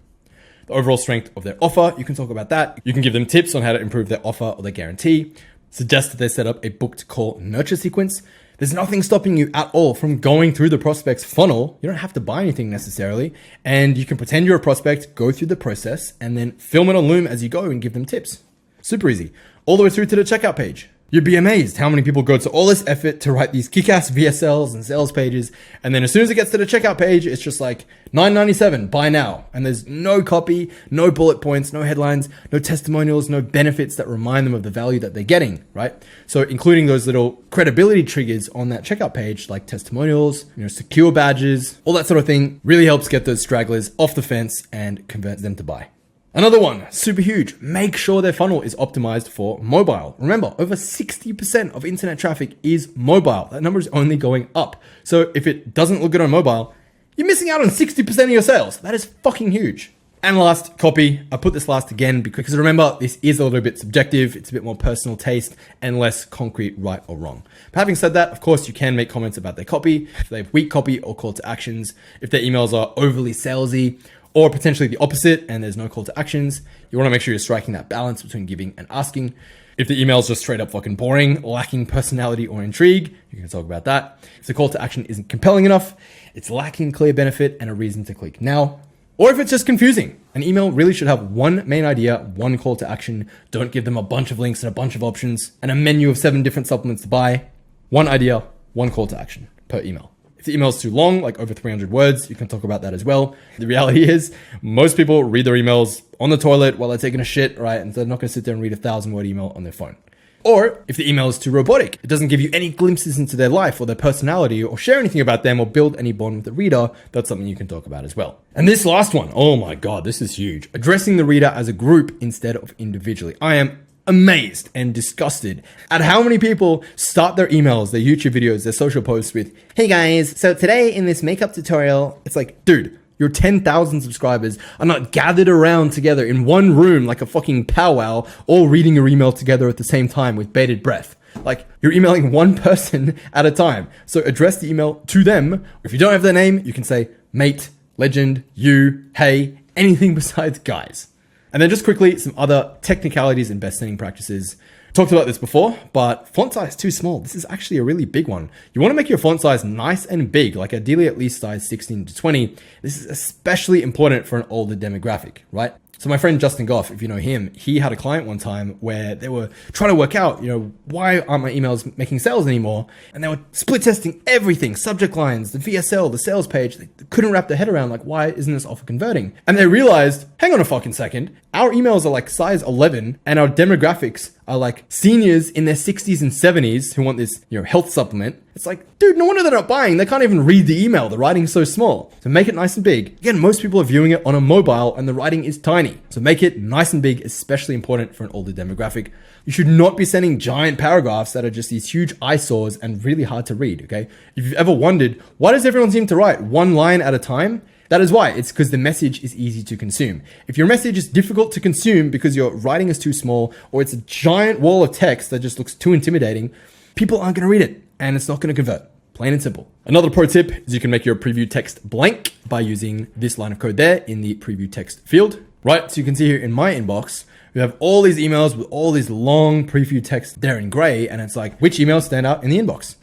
The overall strength of their offer, you can talk about that. You can give them tips on how to improve their offer or their guarantee. Suggest that they set up a booked call nurture sequence. There's nothing stopping you at all from going through the prospect's funnel. You don't have to buy anything necessarily. And you can pretend you're a prospect, go through the process, and then film it on Loom as you go and give them tips. Super easy. All the way through to the checkout page. You'd be amazed how many people go to all this effort to write these kick-ass VSLs and sales pages. And then as soon as it gets to the checkout page, it's just like $9.97, buy now. And there's no copy, no bullet points, no headlines, no testimonials, no benefits that remind them of the value that they're getting, right? So including those little credibility triggers on that checkout page, like testimonials, secure badges, all that sort of thing really helps get those stragglers off the fence and convert them to buy. Another one, super huge. Make sure their funnel is optimized for mobile. Remember, over 60% of internet traffic is mobile. That number is only going up. So if it doesn't look good on mobile, you're missing out on 60% of your sales. That is fucking huge. And last, copy. I put this last again because remember, this is a little bit subjective. It's a bit more personal taste and less concrete right or wrong. But having said that, of course, you can make comments about their copy. If they have weak copy or call to actions, if their emails are overly salesy, or potentially the opposite and there's no call to actions, you want to make sure you're striking that balance between giving and asking. If the email is just straight up fucking boring, lacking personality or intrigue, you can talk about that. If the call to action isn't compelling enough, it's lacking clear benefit and a reason to click now. Or if it's just confusing. An email really should have one main idea, one call to action. Don't give them a bunch of links and a bunch of options and a menu of 7 different supplements to buy. One idea, one call to action per email. If the email is too long, like over 300 words, you can talk about that as well. The reality is most people read their emails on the toilet while they're taking a shit, right? And they're not going to sit there and read a 1,000-word email on their phone. Or if the email is too robotic, it doesn't give you any glimpses into their life or their personality or share anything about them or build any bond with the reader, that's something you can talk about as well. And this last one, oh my God, this is huge. Addressing the reader as a group instead of individually. I am amazed and disgusted at how many people start their emails, their YouTube videos, their social posts with, "Hey guys, so today in this makeup tutorial," it's like, dude, your 10,000 subscribers are not gathered around together in one room like a fucking powwow, all reading your email together at the same time with bated breath. Like, you're emailing one person at a time. So address the email to them. If you don't have their name, you can say mate, legend, you, hey, anything besides guys. And then just quickly, some other technicalities and best sending practices. Talked about this before, but font size too small. This is actually a really big one. You want to make your font size nice and big, like ideally at least size 16 to 20. This is especially important for an older demographic, right? So my friend Justin Goff, if you know him, he had a client one time where they were trying to work out, why aren't my emails making sales anymore? And they were split testing everything, subject lines, the VSL, the sales page. They couldn't wrap their head around, like, why isn't this offer converting? And they realized, hang on a fucking second, our emails are like size 11 and our demographics are like seniors in their 60s and 70s who want this, health supplement. It's like, dude, no wonder they're not buying. They can't even read the email. The writing's so small. So make it nice and big. Again, most people are viewing it on a mobile and the writing is tiny. So make it nice and big, especially important for an older demographic. You should not be sending giant paragraphs that are just these huge eyesores and really hard to read, okay? If you've ever wondered, why does everyone seem to write one line at a time? That is why. It's because the message is easy to consume. If your message is difficult to consume because your writing is too small or it's a giant wall of text that just looks too intimidating, people aren't going to read it and it's not going to convert. Plain and simple. Another pro tip is you can make your preview text blank by using this line of code there in the preview text field, right? So you can see here in my inbox, we have all these emails with all these long preview text there in gray. And it's like, which emails stand out in the inbox?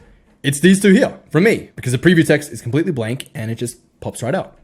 It's these two here from me because the preview text is completely blank and it just pops right out.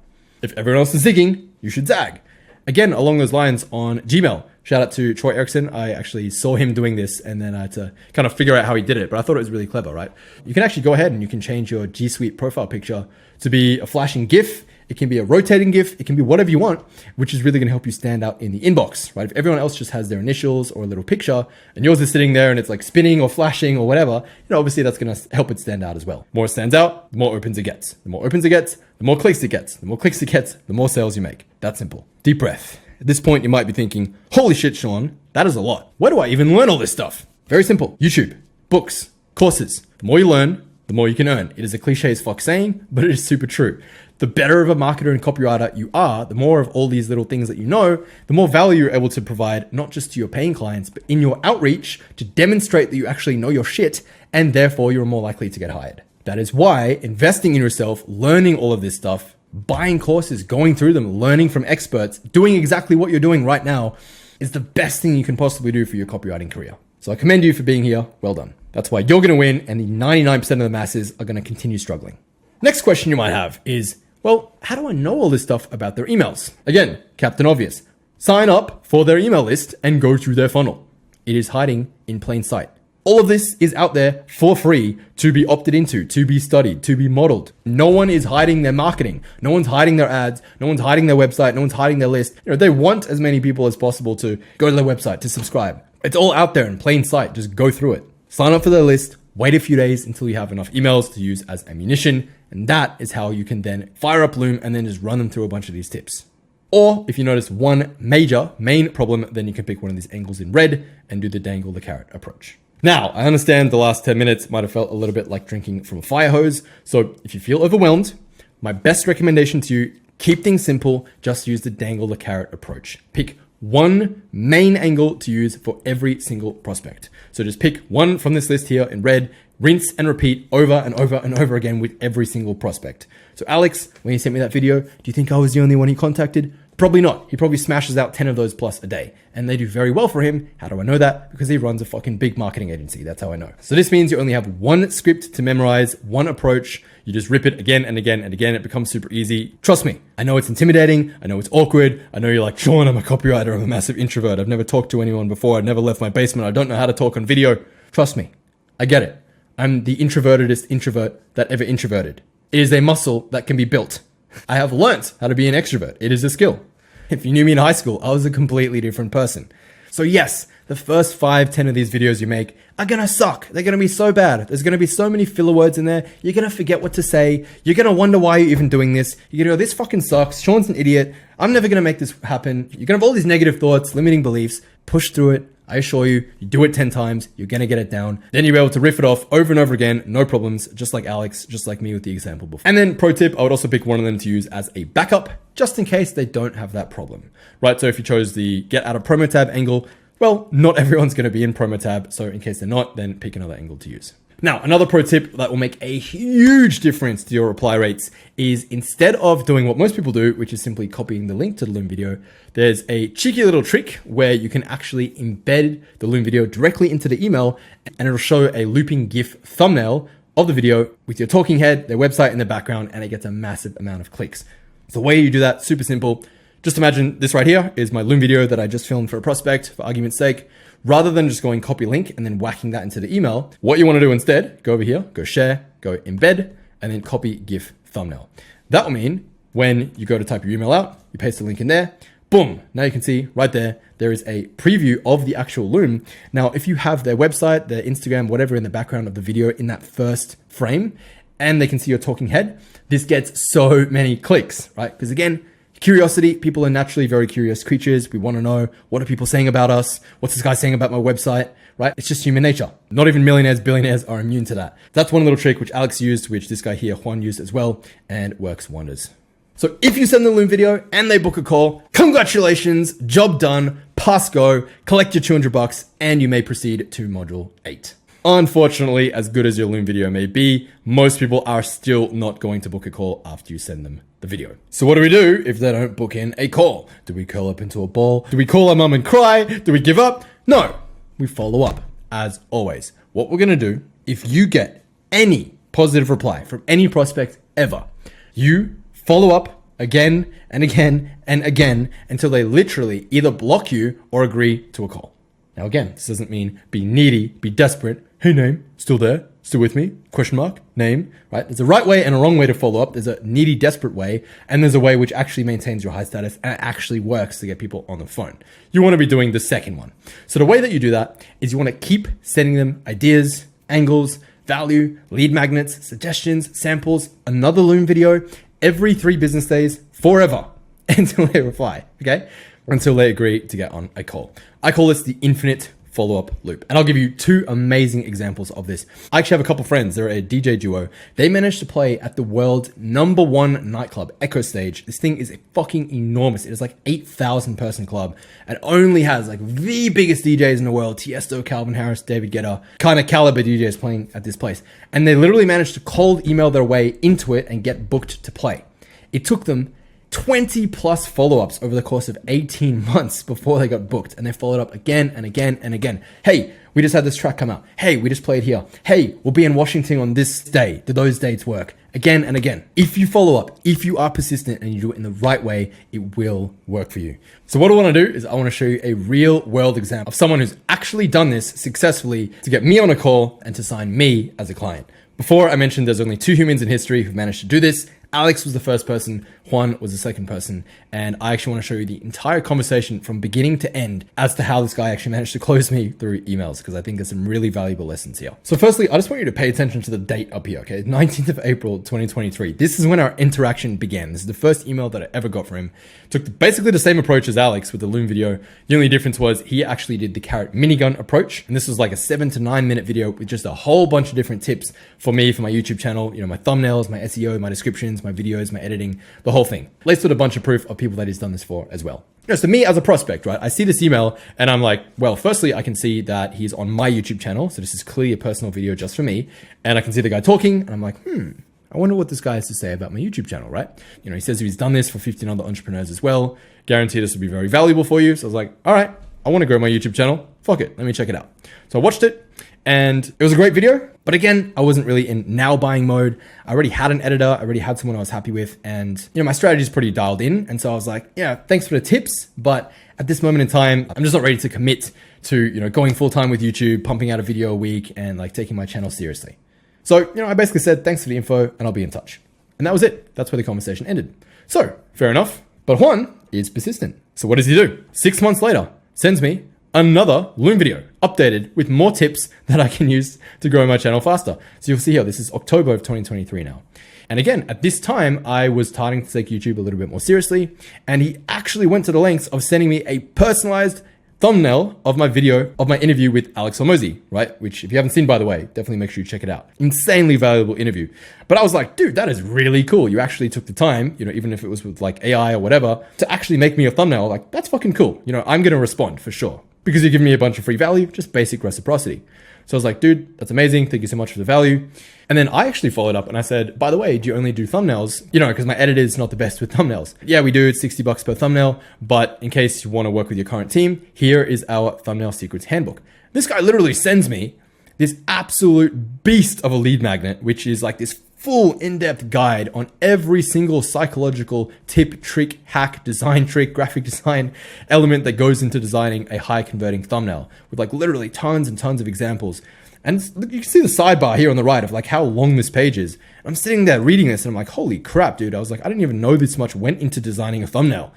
If everyone else is zigging, you should zag. Again, along those lines on Gmail, shout out to Troy Erickson. I actually saw him doing this and then I had to kind of figure out how he did it, but I thought it was really clever, right? You can actually go ahead and you can change your G Suite profile picture to be a flashing GIF. It can be a rotating GIF. It can be whatever you want, which is really going to help you stand out in the inbox, right? If everyone else just has their initials or a little picture and yours is sitting there and it's like spinning or flashing or whatever, obviously that's going to help it stand out as well. The more it stands out, the more opens it gets. The more opens it gets, the more clicks it gets. The more clicks it gets, the more sales you make. That's simple. Deep breath. At this point, you might be thinking, holy shit, Sean, that is a lot. Where do I even learn all this stuff? Very simple. YouTube, books, courses. The more you learn, the more you can earn. It is a cliche as fuck saying, but it is super true. The better of a marketer and copywriter you are, the more of all these little things that you know, the more value you're able to provide, not just to your paying clients, but in your outreach to demonstrate that you actually know your shit, and therefore you're more likely to get hired. That is why investing in yourself, learning all of this stuff, buying courses, going through them, learning from experts, doing exactly what you're doing right now is the best thing you can possibly do for your copywriting career. So I commend you for being here. Well done. That's why you're going to win and the 99% of the masses are going to continue struggling. Next question you might have is, well, how do I know all this stuff about their emails? Again, Captain Obvious. Sign up for their email list and go through their funnel. It is hiding in plain sight. All of this is out there for free to be opted into, to be studied, to be modeled. No one is hiding their marketing. No one's hiding their ads. No one's hiding their website. No one's hiding their list. They want as many people as possible to go to their website, to subscribe. It's all out there in plain sight. Just go through it. Sign up for their list. Wait a few days until you have enough emails to use as ammunition. And that is how you can then fire up Loom and then just run them through a bunch of these tips. Or if you notice one main problem, then you can pick one of these angles in red and do the dangle the carrot approach. Now, I understand the last 10 minutes might have felt a little bit like drinking from a fire hose. So if you feel overwhelmed, my best recommendation to you, keep things simple. Just use the dangle the carrot approach. Pick one main angle to use for every single prospect. So just pick one from this list here in red, rinse and repeat over and over and over again with every single prospect. So Alex, when he sent me that video, do you think I was the only one he contacted? Probably not. He probably smashes out 10 of those plus a day. And they do very well for him. How do I know that? Because he runs a fucking big marketing agency. That's how I know. So this means you only have one script to memorize, one approach. You just rip it again and again and again. It becomes super easy. Trust me. I know it's intimidating. I know it's awkward. I know you're like, Sean, I'm a copywriter. I'm a massive introvert. I've never talked to anyone before. I've never left my basement. I don't know how to talk on video. Trust me. I get it. I'm the introvertedest introvert that ever introverted. It is a muscle that can be built. I have learnt how to be an extrovert. It is a skill. If you knew me in high school, I was a completely different person. So yes, the first 5-10 of these videos you make are gonna suck. They're gonna be so bad. There's gonna be so many filler words in there. You're gonna forget what to say. You're gonna wonder why you're even doing this. You're gonna go, this fucking sucks. Sean's an idiot. I'm never gonna make this happen. You're gonna have all these negative thoughts, limiting beliefs. Push through it. I assure you, you do it 10 times, you're gonna get it down. Then you'll be able to riff it off over and over again, no problems, just like Alex, just like me with the example before. And then pro tip, I would also pick one of them to use as a backup, just in case they don't have that problem, right? So if you chose the get out of promo tab angle, well, not everyone's gonna be in promo tab. So in case they're not, then pick another angle to use. Now, another pro tip that will make a huge difference to your reply rates is instead of doing what most people do, which is simply copying the link to the Loom video, there's a cheeky little trick where you can actually embed the Loom video directly into the email, and it'll show a looping GIF thumbnail of the video with your talking head, their website in the background, and it gets a massive amount of clicks. So the way you do that, super simple. Just imagine this right here is my Loom video that I just filmed for a prospect, for argument's sake. Rather than just going copy link and then whacking that into the email, what you want to do instead, go over here, go share, go embed, and then copy GIF thumbnail. That will mean when you go to type your email out, you paste the link in there, boom, now you can see right there, there is a preview of the actual Loom. Now, if you have their website, their Instagram, whatever in the background of the video in that first frame, and they can see your talking head, this gets so many clicks, right? Because again, curiosity, people are naturally very curious creatures. We want to know, what are people saying about us? What's this guy saying about my website, right? It's just human nature. Not even millionaires, billionaires are immune to that. That's one little trick which Alex used, which this guy here, Juan, used as well, and works wonders. So if you send the Loom video and they book a call, congratulations, job done, pass go, collect your $200, and you may proceed to module 8. Unfortunately, as good as your Loom video may be, most people are still not going to book a call after you send them the video. So what do we do if they don't book in a call? Do we curl up into a ball? Do we call our mum and cry? Do we give up? No, we follow up as always. What we're gonna do, if you get any positive reply from any prospect ever, you follow up again and again and again until they literally either block you or agree to a call. Now again, this doesn't mean be needy, be desperate. Hey name, still there? Still with me? Question mark, name, right? There's a right way and a wrong way to follow up. There's a needy, desperate way, and there's a way which actually maintains your high status and it actually works to get people on the phone. You want to be doing the second one. So the way that you do that is you want to keep sending them ideas, angles, value, lead magnets, suggestions, samples, another Loom video every 3 business days forever until they reply, okay? Until they agree to get on a call. I call this the infinite follow-up loop. And I'll give you 2 amazing examples of this. I actually have a couple friends. They're a DJ duo. They managed to play at the world's #1 nightclub, Echo Stage. This thing is fucking enormous. It is like 8,000 person club and only has like the biggest DJs in the world. Tiesto, Calvin Harris, David Guetta, kind of caliber DJs playing at this place. And they literally managed to cold email their way into it and get booked to play. It took them 20 plus follow-ups over the course of 18 months before they got booked. And they followed up again and again and again. Hey, we just had this track come out. Hey, we just played here. Hey, we'll be in Washington on this day. Do those dates work? Again and again. If you follow up, if you are persistent and you do it in the right way, it will work for you. So what I want to do is I want to show you a real world example of someone who's actually done this successfully to get me on a call and to sign me as a client. Before I mentioned there's only 2 humans in history who've managed to do this. Alex was the first person, Juan was the second person, and I actually want to show you the entire conversation from beginning to end as to how this guy actually managed to close me through emails, because I think there's some really valuable lessons here. So firstly, I just want you to pay attention to the date up here, okay? 19th of April, 2023. This is when our interaction began. This is the first email that I ever got from him. Took basically the same approach as Alex with the Loom video. The only difference was he actually did the carrot minigun approach, and this was like a 7 to 9 minute video with just a whole bunch of different tips for me, for my YouTube channel, you know, my thumbnails, my SEO, my descriptions, my videos, my editing, the whole thing. Laced with a bunch of proof of people that he's done this for as well. You know, so me as a prospect, right? I see this email and I'm like, well, firstly, I can see that he's on my YouTube channel. So this is clearly a personal video just for me. And I can see the guy talking and I'm like, I wonder what this guy has to say about my YouTube channel, right? You know, he says he's done this for 15 other entrepreneurs as well. Guarantee this will be very valuable for you. So I was like, all right, I want to grow my YouTube channel. Fuck it. Let me check it out. So I watched it and it was a great video. But again, I wasn't really in now buying mode. I already had an editor. I already had someone I was happy with. And, you know, my strategy is pretty dialed in. And so I was like, yeah, thanks for the tips. But at this moment in time, I'm just not ready to commit to, you know, going full time with YouTube, pumping out a video a week and like taking my channel seriously. So, you know, I basically said, thanks for the info and I'll be in touch. And that was it. That's where the conversation ended. So fair enough. But Juan is persistent. So what does he do? 6 months later, sends me another Loom video updated with more tips that I can use to grow my channel faster. So you'll see here, this is October of 2023 now. And again, at this time, I was starting to take YouTube a little bit more seriously. And he actually went to the lengths of sending me a personalized thumbnail of my video of my interview with Alex Hormozi, right? Which if you haven't seen, by the way, definitely make sure you check it out. Insanely valuable interview. But I was like, dude, that is really cool. You actually took the time, even if it was with like AI or whatever, to actually make me a thumbnail. Like, that's fucking cool. I'm going to respond for sure because you give me a bunch of free value, just basic reciprocity. So I was like, dude, that's amazing. Thank you so much for the value. And then I actually followed up and I said, by the way, do you only do thumbnails? Because my editor is not the best with thumbnails. Yeah, we do. It's $60 per thumbnail. But in case you want to work with your current team, here is our thumbnail secrets handbook. This guy literally sends me this absolute beast of a lead magnet, which is like this full in-depth guide on every single psychological tip, trick, hack, design trick, graphic design element that goes into designing a high converting thumbnail with like literally tons and tons of examples. And you can see the sidebar here on the right of like how long this page is. I'm sitting there reading this and I'm like, holy crap, dude. I was like, I didn't even know this much went into designing a thumbnail.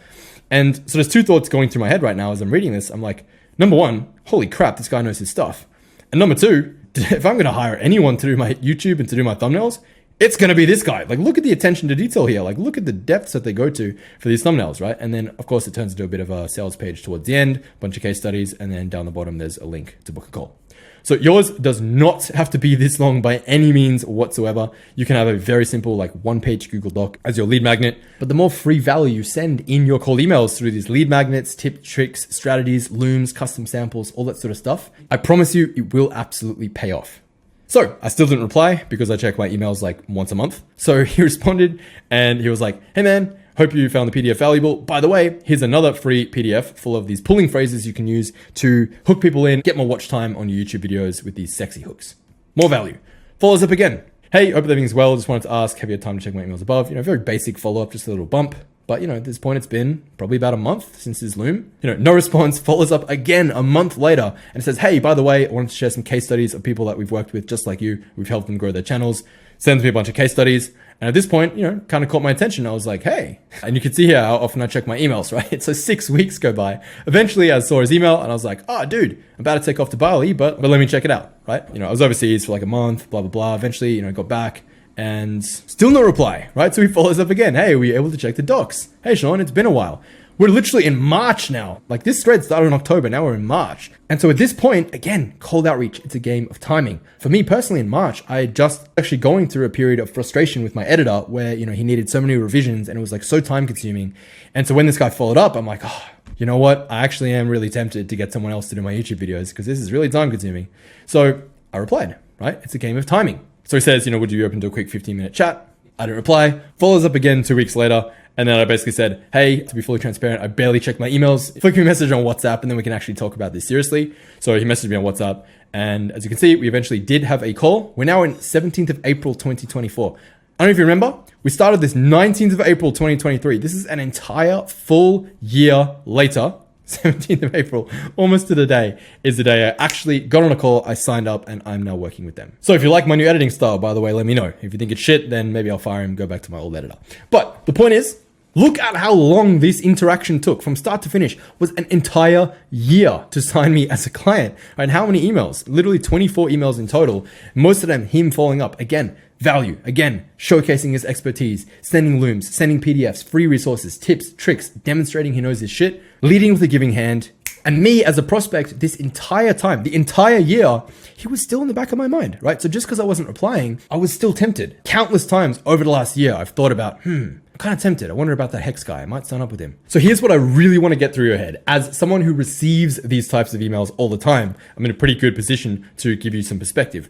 And so there's two thoughts going through my head right now as I'm reading this. I'm like, number one, holy crap, this guy knows his stuff. And number two, if I'm going to hire anyone to do my YouTube and to do my thumbnails, it's going to be this guy. Like, look at the attention to detail here. Like, look at the depths that they go to for these thumbnails, right? And then, of course, it turns into a bit of a sales page towards the end, bunch of case studies, and then down the bottom, there's a link to book a call. So yours does not have to be this long by any means whatsoever. You can have a very simple, like one-page Google Doc as your lead magnet. But the more free value you send in your cold emails through these lead magnets, tip, tricks, strategies, looms, custom samples, all that sort of stuff, I promise you, it will absolutely pay off. So I still didn't reply because I check my emails like once a month. So he responded and he was like, hey man, hope you found the PDF valuable. By the way, here's another free PDF full of these pulling phrases you can use to hook people in, get more watch time on your YouTube videos with these sexy hooks. More value. Follows up again. Hey, hope everything's well. Just wanted to ask, have you had time to check my emails above? Very basic follow-up, just a little bump. But, at this point, it's been probably about a month since his loom. No response, follows up again a month later and says, hey, by the way, I wanted to share some case studies of people that we've worked with just like you. We've helped them grow their channels. Sends me a bunch of case studies. And at this point, kind of caught my attention. I was like, hey, and you can see here how often I check my emails, right? So 6 weeks go by. Eventually I saw his email and I was like, oh, dude, I'm about to take off to Bali, but let me check it out, right? I was overseas for like a month, blah, blah, blah. Eventually, got back. And still no reply, right? So he follows up again. Hey, were you able to check the docs? Hey, Sean, it's been a while. We're literally in March now. Like this thread started in October. Now we're in March. And so at this point, again, cold outreach. It's a game of timing. For me personally in March, I had just actually going through a period of frustration with my editor where, he needed so many revisions and it was like so time consuming. And so when this guy followed up, I'm like, oh, you know what? I actually am really tempted to get someone else to do my YouTube videos because this is really time consuming. So I replied, right? It's a game of timing. So he says, would you be open to a quick 15-minute chat? I didn't reply. Follows up again 2 weeks later. And then I basically said, hey, to be fully transparent, I barely check my emails. Flick me a message on WhatsApp and then we can actually talk about this seriously. So he messaged me on WhatsApp. And as you can see, we eventually did have a call. We're now in 17th of April, 2024. I don't know if you remember, we started this 19th of April, 2023. This is an entire full year later. 17th of April, almost to the day, is the day I actually got on a call, I signed up, and I'm now working with them. So if you like my new editing style, by the way, let me know. If you think it's shit, then maybe I'll fire him, go back to my old editor. But the point is, look at how long this interaction took from start to finish. Was an entire year to sign me as a client. And how many emails? Literally 24 emails in total. Most of them him following up. Again, value. Again, showcasing his expertise, sending looms, sending PDFs, free resources, tips, tricks, demonstrating he knows his shit, leading with a giving hand. And me as a prospect, this entire time, the entire year, he was still in the back of my mind, right? So just because I wasn't replying, I was still tempted. Countless times over the last year, I've thought about, I'm kind of tempted. I wonder about that Hex guy. I might sign up with him. So here's what I really want to get through your head. As someone who receives these types of emails all the time, I'm in a pretty good position to give you some perspective.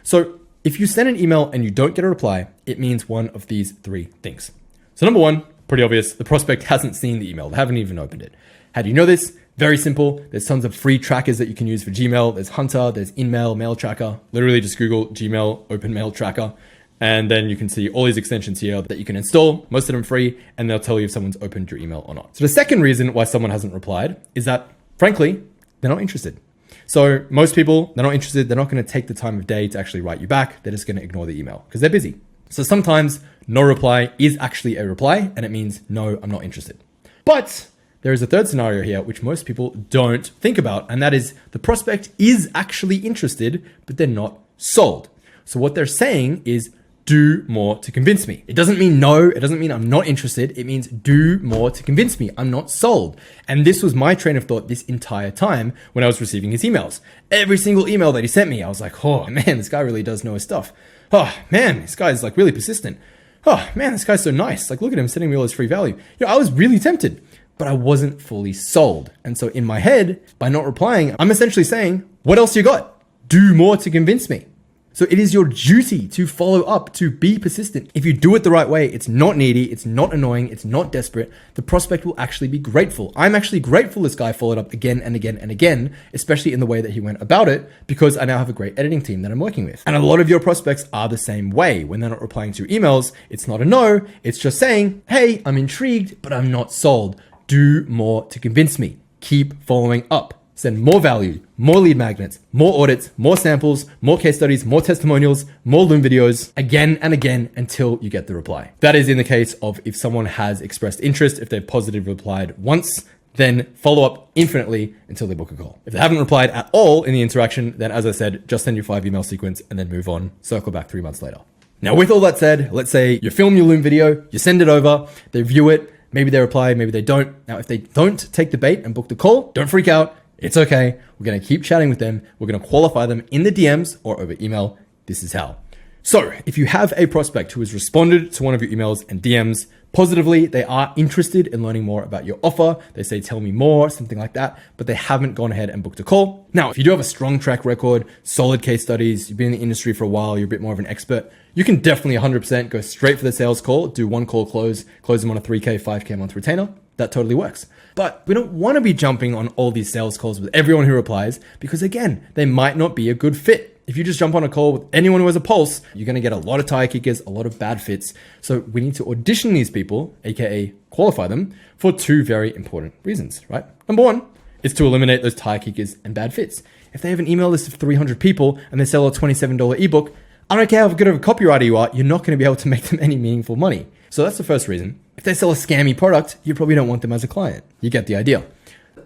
So if you send an email and you don't get a reply, it means one of these three things. So number one, pretty obvious. The prospect hasn't seen the email. They haven't even opened it. How do you know this? Very simple. There's tons of free trackers that you can use for Gmail. There's Hunter, there's InMail, Mail Tracker. Literally just Google Gmail Open Mail Tracker. And then you can see all these extensions here that you can install, most of them free, and they'll tell you if someone's opened your email or not. So the second reason why someone hasn't replied is that, frankly, they're not interested. So most people, they're not interested. They're not going to take the time of day to actually write you back. They're just going to ignore the email because they're busy. So sometimes no reply is actually a reply, and it means, no, I'm not interested. But there is a third scenario here, which most people don't think about, and that is the prospect is actually interested, but they're not sold. So what they're saying is, do more to convince me. It doesn't mean no. It doesn't mean I'm not interested. It means do more to convince me. I'm not sold. And this was my train of thought this entire time when I was receiving his emails. Every single email that he sent me, I was like, oh man, this guy really does know his stuff. Oh man, this guy's like really persistent. Oh man, this guy's so nice. Like, look at him sending me all this free value. I was really tempted, but I wasn't fully sold. And so in my head, by not replying, I'm essentially saying, what else you got? Do more to convince me. So it is your duty to follow up, to be persistent. If you do it the right way, it's not needy, it's not annoying, it's not desperate. The prospect will actually be grateful. I'm actually grateful this guy followed up again and again and again, especially in the way that he went about it, because I now have a great editing team that I'm working with. And a lot of your prospects are the same way. When they're not replying to your emails, it's not a no, it's just saying, hey, I'm intrigued, but I'm not sold. Do more to convince me. Keep following up. Send more value, more lead magnets, more audits, more samples, more case studies, more testimonials, more Loom videos, again and again until you get the reply. That is in the case of if someone has expressed interest. If they've positively replied once, then follow up infinitely until they book a call. If they haven't replied at all in the interaction, then as I said, just send your 5-email sequence and then move on. Circle back 3 months later. Now, with all that said, let's say you film your Loom video, you send it over, they view it, maybe they reply, maybe they don't. Now, if they don't take the bait and book the call, don't freak out. It's okay. We're going to keep chatting with them. We're going to qualify them in the DMs or over email. This is how. So if you have a prospect who has responded to one of your emails and DMs positively, they are interested in learning more about your offer. They say, tell me more, something like that, but they haven't gone ahead and booked a call. Now, if you do have a strong track record, solid case studies, you've been in the industry for a while, you're a bit more of an expert, you can definitely 100% go straight for the sales call, do one call close them on a 3K, 5K month retainer. That totally works. But we don't want to be jumping on all these sales calls with everyone who replies because, again, they might not be a good fit. If you just jump on a call with anyone who has a pulse, you're going to get a lot of tire kickers, a lot of bad fits. So we need to audition these people, aka qualify them, for 2 very important reasons, right? Number 1 is to eliminate those tire kickers and bad fits. If they have an email list of 300 people and they sell a $27 ebook, I don't care how good of a copywriter you are, you're not going to be able to make them any meaningful money. So that's the first reason. If they sell a scammy product, you probably don't want them as a client. You get the idea.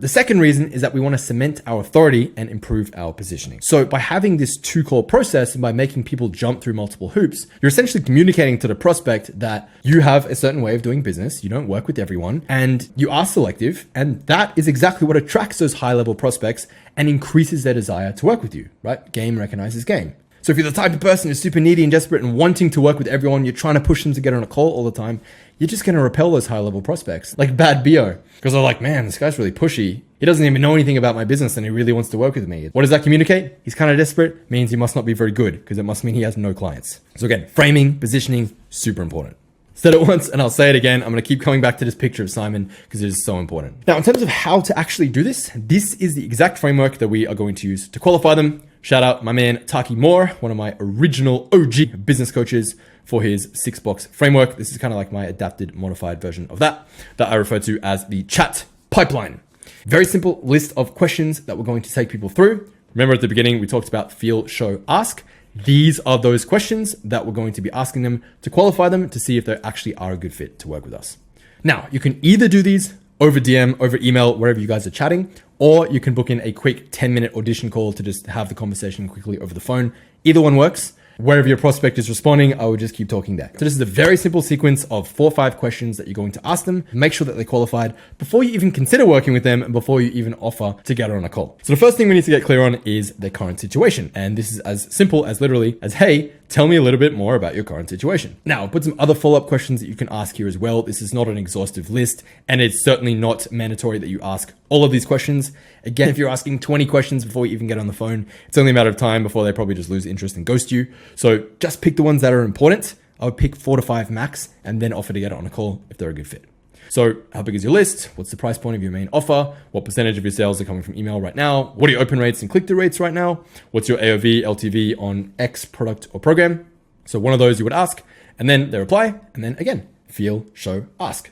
The second reason is that we want to cement our authority and improve our positioning. So by having this 2-call process and by making people jump through multiple hoops, you're essentially communicating to the prospect that you have a certain way of doing business. You don't work with everyone and you are selective. And that is exactly what attracts those high-level prospects and increases their desire to work with you, right? Game recognizes game. So if you're the type of person who's super needy and desperate and wanting to work with everyone, you're trying to push them to get on a call all the time, you're just going to repel those high-level prospects, like bad BO. Because they're like, man, this guy's really pushy. He doesn't even know anything about my business and he really wants to work with me. What does that communicate? He's kind of desperate, means he must not be very good because it must mean he has no clients. So again, framing, positioning, super important. Said it once and I'll say it again. I'm going to keep coming back to this picture of Simon because it is so important. Now, in terms of how to actually do this, this is the exact framework that we are going to use to qualify them. Shout out my man, Taki Moore, one of my original OG business coaches for his 6-box framework. This is kind of like my adapted, modified version of that I refer to as the chat pipeline. Very simple list of questions that we're going to take people through. Remember at the beginning, we talked about feel, show, ask. These are those questions that we're going to be asking them to qualify them to see if they actually are a good fit to work with us. Now, you can either do these over DM, over email, wherever you guys are chatting, or you can book in a quick 10-minute audition call to just have the conversation quickly over the phone. Either one works. Wherever your prospect is responding, I would just keep talking there. So this is a very simple sequence of 4 or 5 questions that you're going to ask them. Make sure that they're qualified before you even consider working with them and before you even offer to get on a call. So the first thing we need to get clear on is their current situation. And this is as simple as literally as, hey, tell me a little bit more about your current situation. Now, I'll put some other follow-up questions that you can ask here as well. This is not an exhaustive list, and it's certainly not mandatory that you ask all of these questions. Again, if you're asking 20 questions before you even get on the phone, it's only a matter of time before they probably just lose interest and ghost you. So just pick the ones that are important. I would pick 4 to 5 max and then offer to get it on a call if they're a good fit. So how big is your list? What's the price point of your main offer? What percentage of your sales are coming from email right now? What are your open rates and click-through rates right now? What's your AOV, LTV on X product or program? So one of those you would ask, and then they reply, and then again, feel, show, ask.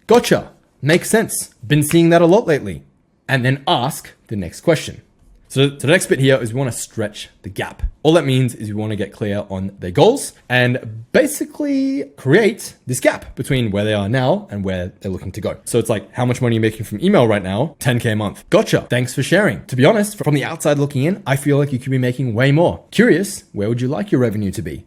Gotcha. Makes sense. Been seeing that a lot lately. And then ask the next question. So the next bit here is we want to stretch the gap. All that means is we want to get clear on their goals and basically create this gap between where they are now and where they're looking to go. So it's like, how much money are you making from email right now? 10K a month. Gotcha. Thanks for sharing. To be honest, from the outside looking in, I feel like you could be making way more. Curious, where would you like your revenue to be?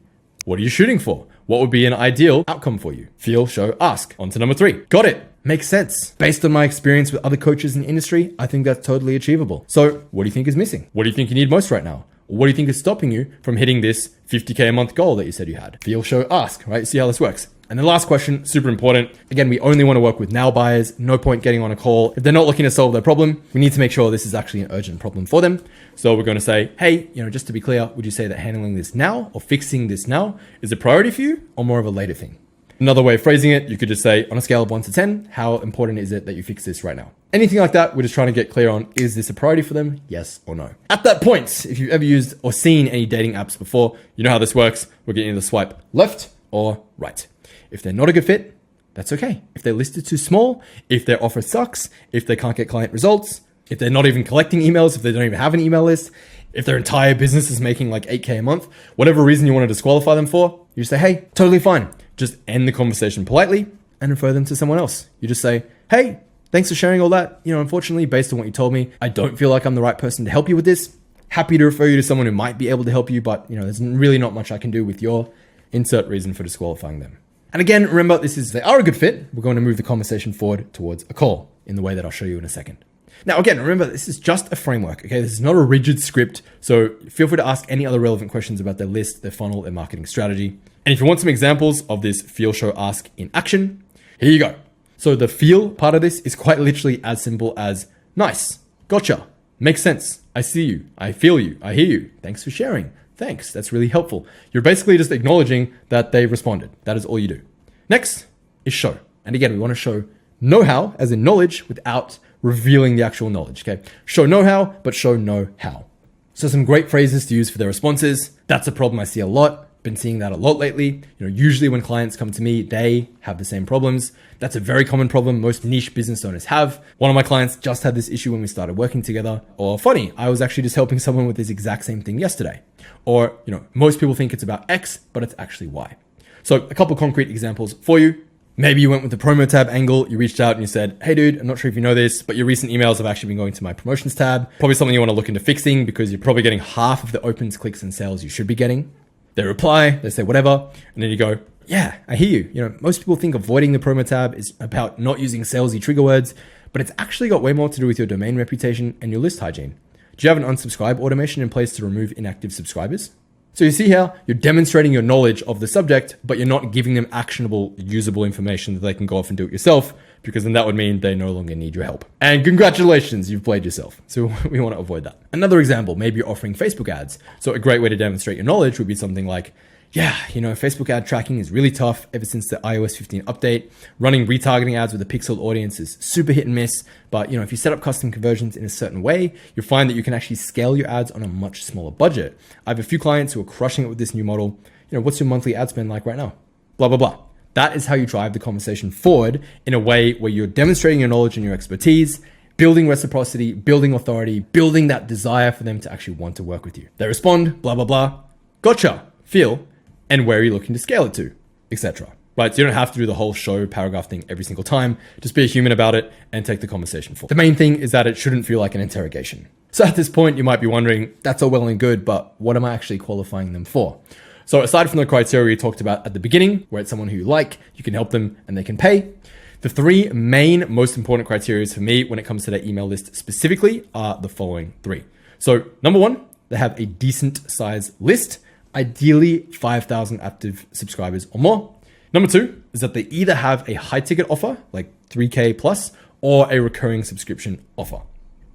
What are you shooting for? What would be an ideal outcome for you? Feel, show, ask. On to number 3. Got it. Makes sense. Based on my experience with other coaches in the industry, I think that's totally achievable. So what do you think is missing? What do you think you need most right now? What do you think is stopping you from hitting this 50K a month goal that you said you had? Feel, show, ask, right? See how this works. And the last question, super important. Again, we only want to work with now buyers. No point getting on a call. If they're not looking to solve their problem, we need to make sure this is actually an urgent problem for them. So we're going to say, hey, just to be clear, would you say that handling this now or fixing this now is a priority for you or more of a later thing? Another way of phrasing it, you could just say, on a scale of 1 to 10, how important is it that you fix this right now? Anything like that, we're just trying to get clear on, is this a priority for them? Yes or no? At that point, if you've ever used or seen any dating apps before, you know how this works. We're getting to swipe left or right. If they're not a good fit, that's okay. If they're listed too small, if their offer sucks, if they can't get client results, if they're not even collecting emails, if they don't even have an email list, if their entire business is making like 8K a month, whatever reason you want to disqualify them for, you say, hey, totally fine. Just end the conversation politely and refer them to someone else. You just say, hey, thanks for sharing all that. Unfortunately, based on what you told me, I don't feel like I'm the right person to help you with this. Happy to refer you to someone who might be able to help you, but there's really not much I can do with your insert reason for disqualifying them. And again, remember, if they are a good fit, we're going to move the conversation forward towards a call in the way that I'll show you in a second. Now, again, remember, this is just a framework, okay? This is not a rigid script, so feel free to ask any other relevant questions about their list, their funnel, their marketing strategy. And if you want some examples of this feel, show, ask in action, here you go. So the feel part of this is quite literally as simple as nice, gotcha, makes sense, I see you, I feel you, I hear you, thanks for sharing, thanks, that's really helpful. You're basically just acknowledging that they responded. That is all you do. Next is show. And again, we want to show know-how as in knowledge without revealing the actual knowledge, okay? Show know-how, but show know-how. So some great phrases to use for their responses. That's a problem I see a lot. Been seeing that a lot lately. Usually when clients come to me, they have the same problems. That's a very common problem most niche business owners have. One of my clients just had this issue when we started working together. Or funny, I was actually just helping someone with this exact same thing yesterday. Or, most people think it's about X, but it's actually Y. So a couple concrete examples for you. Maybe you went with the promo tab angle. You reached out and you said, hey dude, I'm not sure if you know this, but your recent emails have actually been going to my promotions tab. Probably something you want to look into fixing because you're probably getting half of the opens, clicks, and sales you should be getting. They reply, they say whatever, and then you go, yeah, I hear you. Most people think avoiding the promo tab is about not using salesy trigger words, but it's actually got way more to do with your domain reputation and your list hygiene. Do you have an unsubscribe automation in place to remove inactive subscribers? So you see here, you're demonstrating your knowledge of the subject, but you're not giving them actionable, usable information that they can go off and do it yourself, because then that would mean they no longer need your help. And congratulations, you've played yourself. So we want to avoid that. Another example, maybe you're offering Facebook ads. So a great way to demonstrate your knowledge would be something like, yeah, Facebook ad tracking is really tough ever since the iOS 15 update. Running retargeting ads with a pixel audience is super hit and miss. But if you set up custom conversions in a certain way, you'll find that you can actually scale your ads on a much smaller budget. I have a few clients who are crushing it with this new model. What's your monthly ad spend like right now? Blah, blah, blah. That is how you drive the conversation forward in a way where you're demonstrating your knowledge and your expertise, building reciprocity, building authority, building that desire for them to actually want to work with you. They respond, blah, blah, blah. Gotcha, feel, and where are you looking to scale it to, etc. Right? So you don't have to do the whole show paragraph thing every single time. Just be a human about it and take the conversation forward. The main thing is that it shouldn't feel like an interrogation. So at this point, you might be wondering, that's all well and good, but what am I actually qualifying them for? So aside from the criteria we talked about at the beginning, where it's someone who you can help them and they can pay, the 3 main most important criteria for me when it comes to their email list specifically are the following 3. So number 1, they have a decent size list, ideally 5,000 active subscribers or more. Number 2 is that they either have a high ticket offer, like 3K plus, or a recurring subscription offer.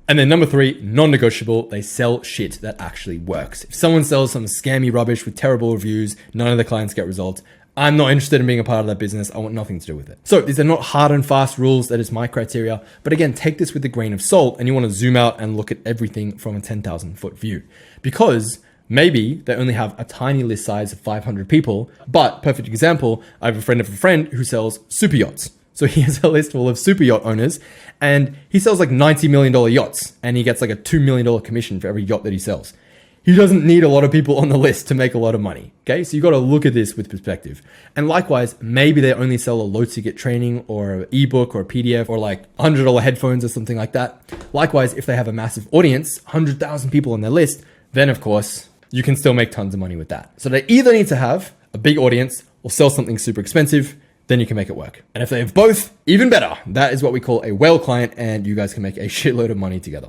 And then number 3, non-negotiable, they sell shit that actually works. If someone sells some scammy rubbish with terrible reviews, none of the clients get results, I'm not interested in being a part of that business. I want nothing to do with it. So these are not hard and fast rules. That is my criteria. But again, take this with a grain of salt and you want to zoom out and look at everything from a 10,000 foot view. Because maybe they only have a tiny list size of 500 people, but perfect example, I have a friend of a friend who sells super yachts. So he has a list full of super yacht owners and he sells like $90 million yachts and he gets like a $2 million commission for every yacht that he sells. He doesn't need a lot of people on the list to make a lot of money. Okay. So you got to look at this with perspective. And likewise, maybe they only sell a low ticket training or an ebook or a PDF or like $100 headphones or something like that. Likewise, if they have a massive audience, 100,000 people on their list, then of course you can still make tons of money with that. So they either need to have a big audience or sell something super expensive, then you can make it work. And if they have both, even better. That is what we call a whale client, and you guys can make a shitload of money together.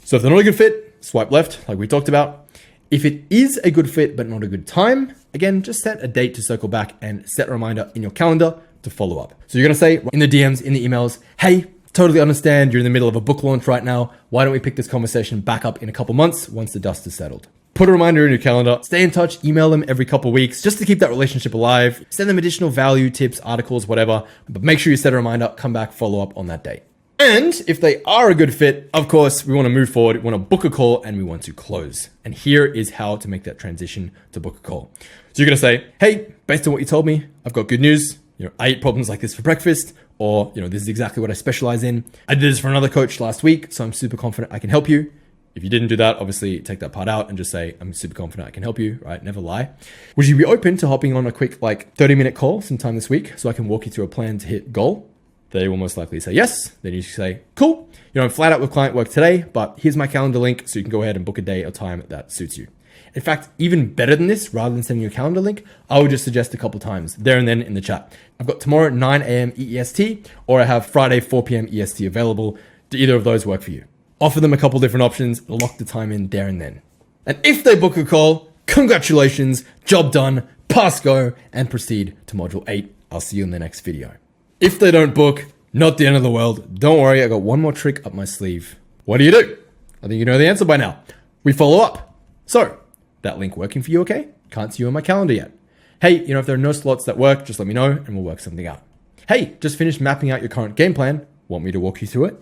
So if they're not a good fit, swipe left, like we talked about. If it is a good fit but not a good time, again, just set a date to circle back and set a reminder in your calendar to follow up. So you're gonna say in the DMs, in the emails, hey, totally understand you're in the middle of a book launch right now. Why don't we pick this conversation back up in a couple months once the dust is settled? Put a reminder in your calendar, stay in touch, email them every couple of weeks just to keep that relationship alive. Send them additional value, tips, articles, whatever, but make sure you set a reminder, come back, follow up on that date. And if they are a good fit, of course, we want to move forward, we want to book a call, and we want to close. And here is how to make that transition to book a call. So you're going to say, hey, based on what you told me, I've got good news. I eat problems like this for breakfast, or, this is exactly what I specialize in. I did this for another coach last week, so I'm super confident I can help you. If you didn't do that, obviously take that part out and just say, I'm super confident I can help you, right? Never lie. Would you be open to hopping on a quick 30-minute call sometime this week so I can walk you through a plan to hit goal? They will most likely say yes. Then you say, cool. I'm flat out with client work today, but here's my calendar link so you can go ahead and book a day or time that suits you. In fact, even better than this, rather than sending you a calendar link, I would just suggest a couple times there and then in the chat. I've got tomorrow at 9 a.m. EEST, or I have Friday 4 p.m. EST available. Do either of those work for you? Offer them a couple different options, lock the time in there and then. And if they book a call, congratulations, job done, pass go, and proceed to module 8. I'll see you in the next video. If they don't book, not the end of the world. Don't worry, I got one more trick up my sleeve. What do? I think you know the answer by now. We follow up. So, that link working for you okay? Can't see you on my calendar yet. Hey, if there are no slots that work, just let me know and we'll work something out. Hey, just finished mapping out your current game plan. Want me to walk you through it?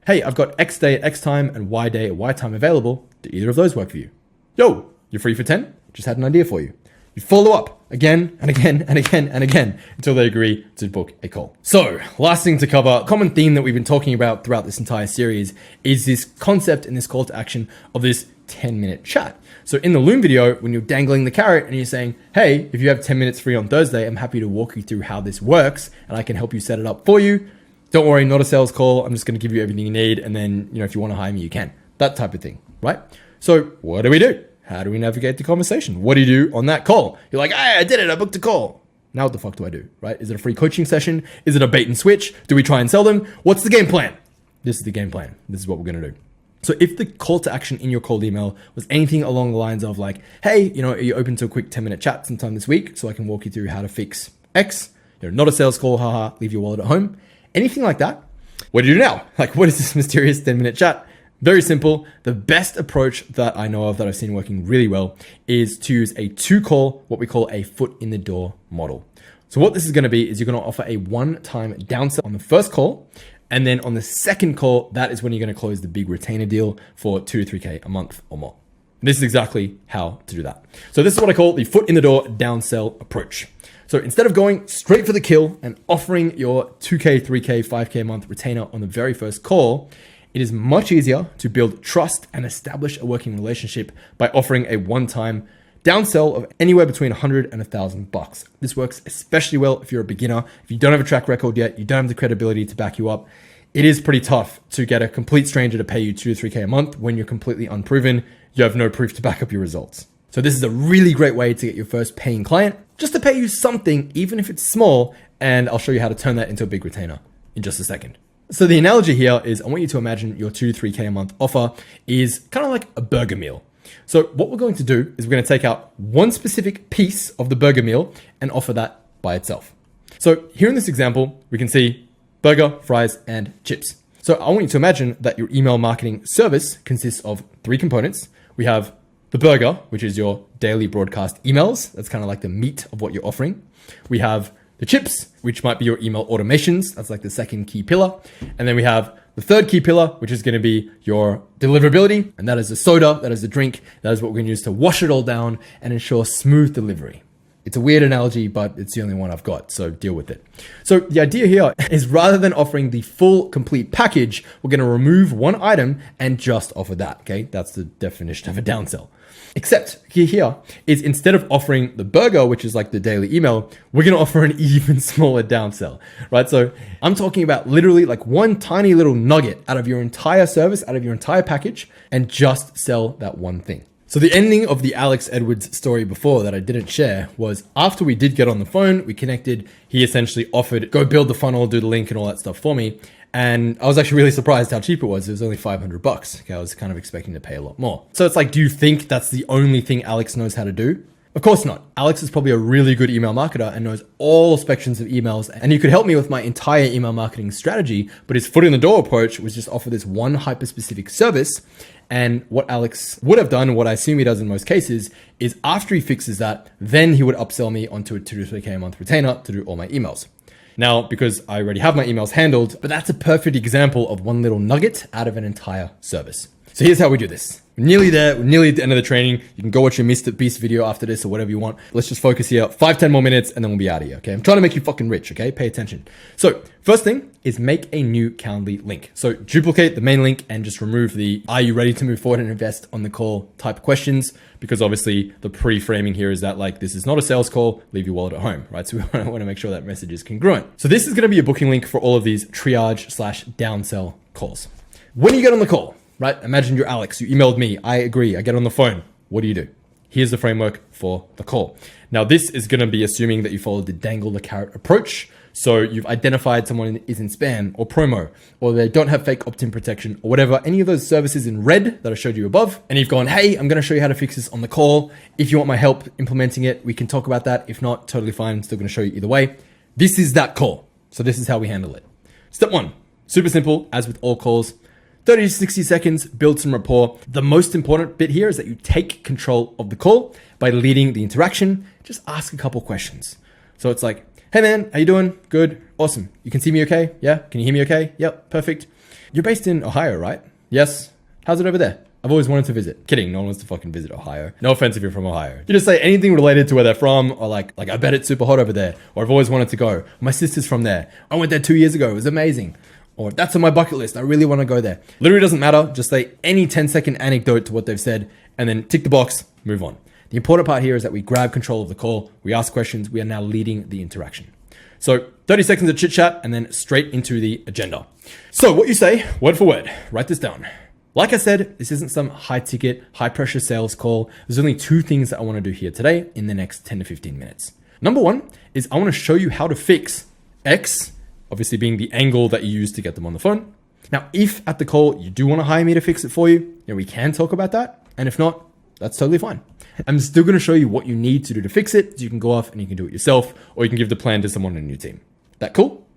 Hey, I've got X day at X time and Y day at Y time available. Do either of those work for you? Yo, you're free for 10? Just had an idea for you. You follow up again and again and again and again until they agree to book a call. So, last thing to cover, common theme that we've been talking about throughout this entire series is this concept and this call to action of this 10-minute chat. So in the Loom video, when you're dangling the carrot and you're saying, hey, if you have 10 minutes free on Thursday, I'm happy to walk you through how this works and I can help you set it up for you. Don't worry, not a sales call. I'm just going to give you everything you need. And then, if you want to hire me, you can. That type of thing, right? So what do? How do we navigate the conversation? What do you do on that call? You're like, hey, I did it. I booked a call. Now what the fuck do I do, right? Is it a free coaching session? Is it a bait and switch? Do we try and sell them? What's the game plan? This is the game plan. This is what we're going to do. So if the call to action in your cold email was anything along the lines of hey, are you open to a quick 10-minute chat sometime this week so I can walk you through how to fix X? Not a sales call, haha, leave your wallet at home. Anything like that. What do you do now? What is this mysterious 10-minute chat? Very simple. The best approach that I know of that I've seen working really well is to use a 2-call, what we call a foot in the door model. So what this is going to be is you're going to offer a one-time downsell on the first call. And then on the second call, that is when you're going to close the big retainer deal for 2 to 3K a month or more. This is exactly how to do that. So this is what I call the foot in the door downsell approach. So instead of going straight for the kill and offering your 2K, 3K, 5K a month retainer on the very first call, it is much easier to build trust and establish a working relationship by offering a one-time downsell of anywhere between $100 and $1,000. This works especially well if you're a beginner. If you don't have a track record yet, you don't have the credibility to back you up. It is pretty tough to get a complete stranger to pay you 2 to 3K a month when you're completely unproven. You have no proof to back up your results. So this is a really great way to get your first paying client, just to pay you something, even if it's small. And I'll show you how to turn that into a big retainer in just a second. So the analogy here is I want you to imagine your 2 to 3K a month offer is kind of like a burger meal. So what we're going to do is we're going to take out one specific piece of the burger meal and offer that by itself. So here in this example, we can see burger, fries, and chips. So I want you to imagine that your email marketing service consists of 3 components. We have the burger, which is your daily broadcast emails. That's kind of like the meat of what you're offering. We have the chips, which might be your email automations. That's like the second key pillar. And then we have the third key pillar, which is going to be your deliverability. And that is the soda, that is the drink. That is what we're going to use to wash it all down and ensure smooth delivery. It's a weird analogy, but it's the only one I've got, so deal with it. So the idea here is rather than offering the full complete package, we're going to remove one item and just offer that, okay? That's the definition of a downsell. Except here is instead of offering the burger, which is like the daily email, we're going to offer an even smaller downsell, right? So I'm talking about literally like one tiny little nugget out of your entire service, out of your entire package, and just sell that one thing. So the ending of the Alex Edwards story before that I didn't share was after we did get on the phone, we connected, he essentially offered, go build the funnel, do the link and all that stuff for me. And I was actually really surprised how cheap it was. It was only $500. Okay, I was kind of expecting to pay a lot more. So it's like, do you think that's the only thing Alex knows how to do? Of course not. Alex is probably a really good email marketer and knows all spectrums of emails, and he could help me with my entire email marketing strategy, but his foot in the door approach was just offer this one hyper-specific service. And what Alex would have done, and what I assume he does in most cases, is after he fixes that, then he would upsell me onto a 2 to 3K a month retainer to do all my emails. Now, because I already have my emails handled, but that's a perfect example of one little nugget out of an entire service. So here's how we do this. We're nearly there. We're nearly at the end of the training. You can go watch your Mr. Beast video after this or whatever you want. Let's just focus here. 5-10 more minutes and then we'll be out of here. Okay. I'm trying to make you fucking rich. Okay. Pay attention. So first thing is make a new Calendly link. So duplicate the main link and just remove the are you ready to move forward and invest on the call type questions, because obviously the pre-framing here is that like, this is not a sales call, leave your wallet at home, right? So we want to make sure that message is congruent. So this is going to be a booking link for all of these triage/downsell calls. When you get on the call, right? Imagine you're Alex, you emailed me, I agree, I get on the phone. What do? Here's the framework for the call. Now, this is going to be assuming that you followed the dangle the carrot approach. So you've identified someone is in spam or promo, or they don't have fake opt-in protection or whatever, any of those services in red that I showed you above. And you've gone, hey, I'm going to show you how to fix this on the call. If you want my help implementing it, we can talk about that. If not, totally fine. I'm still going to show you either way. This is that call. So this is how we handle it. Step 1, super simple, as with all calls. 30 to 60 seconds, build some rapport. The most important bit here is that you take control of the call by leading the interaction. Just ask a couple questions. So it's like, hey man, how you doing? Good, awesome. You can see me okay? Yeah, can you hear me okay? Yep, perfect. You're based in Ohio, right? Yes. How's it over there? I've always wanted to visit. Kidding, no one wants to fucking visit Ohio. No offense if you're from Ohio. You just say anything related to where they're from, or like I bet it's super hot over there, or I've always wanted to go. My sister's from there. I went there 2 years ago, it was amazing. Or that's on my bucket list, I really want to go there. Literally doesn't matter, just say any 10-second anecdote to what they've said, and then tick the box, move on. The important part here is that we grab control of the call, we ask questions, we are now leading the interaction. So 30 seconds of chit chat and then straight into the agenda. So what you say, word for word, write this down. Like I said, this isn't some high ticket, high pressure sales call. There's only 2 things that I want to do here today in the next 10 to 15 minutes. Number 1 is I want to show you how to fix X, obviously being the angle that you use to get them on the phone. Now, if at the call you do want to hire me to fix it for you, we can talk about that. And if not, that's totally fine. I'm still going to show you what you need to do to fix it, so you can go off and you can do it yourself, or you can give the plan to someone on your team. That cool?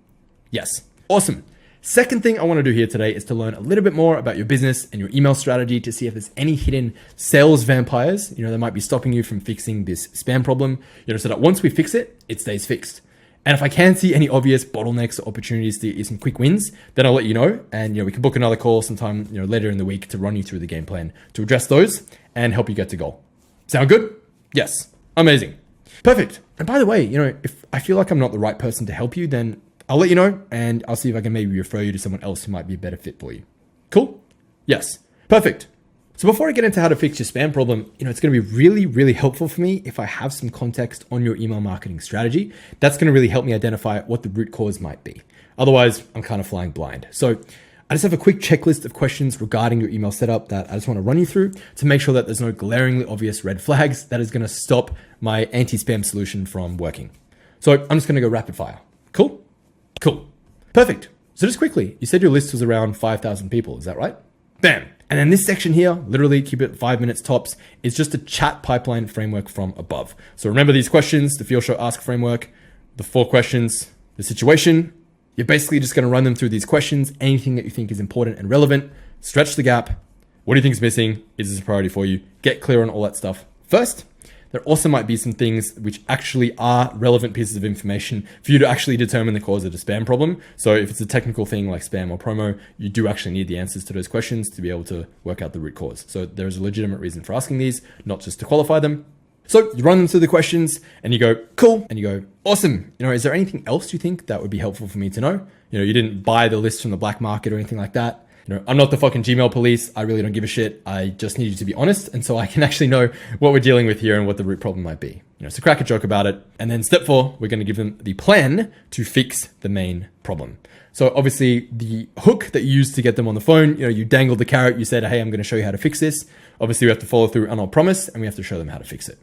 Yes. Awesome. Second thing I want to do here today is to learn a little bit more about your business and your email strategy to see if there's any hidden sales vampires, that might be stopping you from fixing this spam problem, so that once we fix it, it stays fixed. And if I can see any obvious bottlenecks or opportunities to get some quick wins, then I'll let you know. And we can book another call sometime later in the week to run you through the game plan to address those and help you get to goal. Sound good? Yes. Amazing. Perfect. And by the way, if I feel like I'm not the right person to help you, then I'll let you know and I'll see if I can maybe refer you to someone else who might be a better fit for you. Cool? Yes. Perfect. So before I get into how to fix your spam problem, it's going to be really, really helpful for me if I have some context on your email marketing strategy. That's going to really help me identify what the root cause might be. Otherwise, I'm kind of flying blind. So I just have a quick checklist of questions regarding your email setup that I just want to run you through to make sure that there's no glaringly obvious red flags that is going to stop my anti-spam solution from working. So I'm just going to go rapid fire. Cool? Cool. Perfect. So just quickly, you said your list was around 5,000 people. Is that right? Bam. And then this section here, literally keep it 5 minutes tops, is just a chat pipeline framework from above. So remember these questions, the Feel Show Ask framework, the 4 questions, the situation. You're basically just going to run them through these questions, anything that you think is important and relevant, stretch the gap. What do you think is missing? Is this a priority for you? Get clear on all that stuff first. There also might be some things which actually are relevant pieces of information for you to actually determine the cause of the spam problem. So if it's a technical thing like spam or promo, you do actually need the answers to those questions to be able to work out the root cause. So there's a legitimate reason for asking these, not just to qualify them. So you run them through the questions and you go, cool. And you go, awesome. Is there anything else you think that would be helpful for me to know? You didn't buy the list from the black market or anything like that. I'm not the fucking Gmail police. I really don't give a shit. I just need you to be honest. And so I can actually know what we're dealing with here and what the root problem might be. So crack a joke about it. And then step 4, we're going to give them the plan to fix the main problem. So obviously the hook that you use to get them on the phone, you dangled the carrot, you said, hey, I'm going to show you how to fix this. Obviously we have to follow through on our promise and we have to show them how to fix it.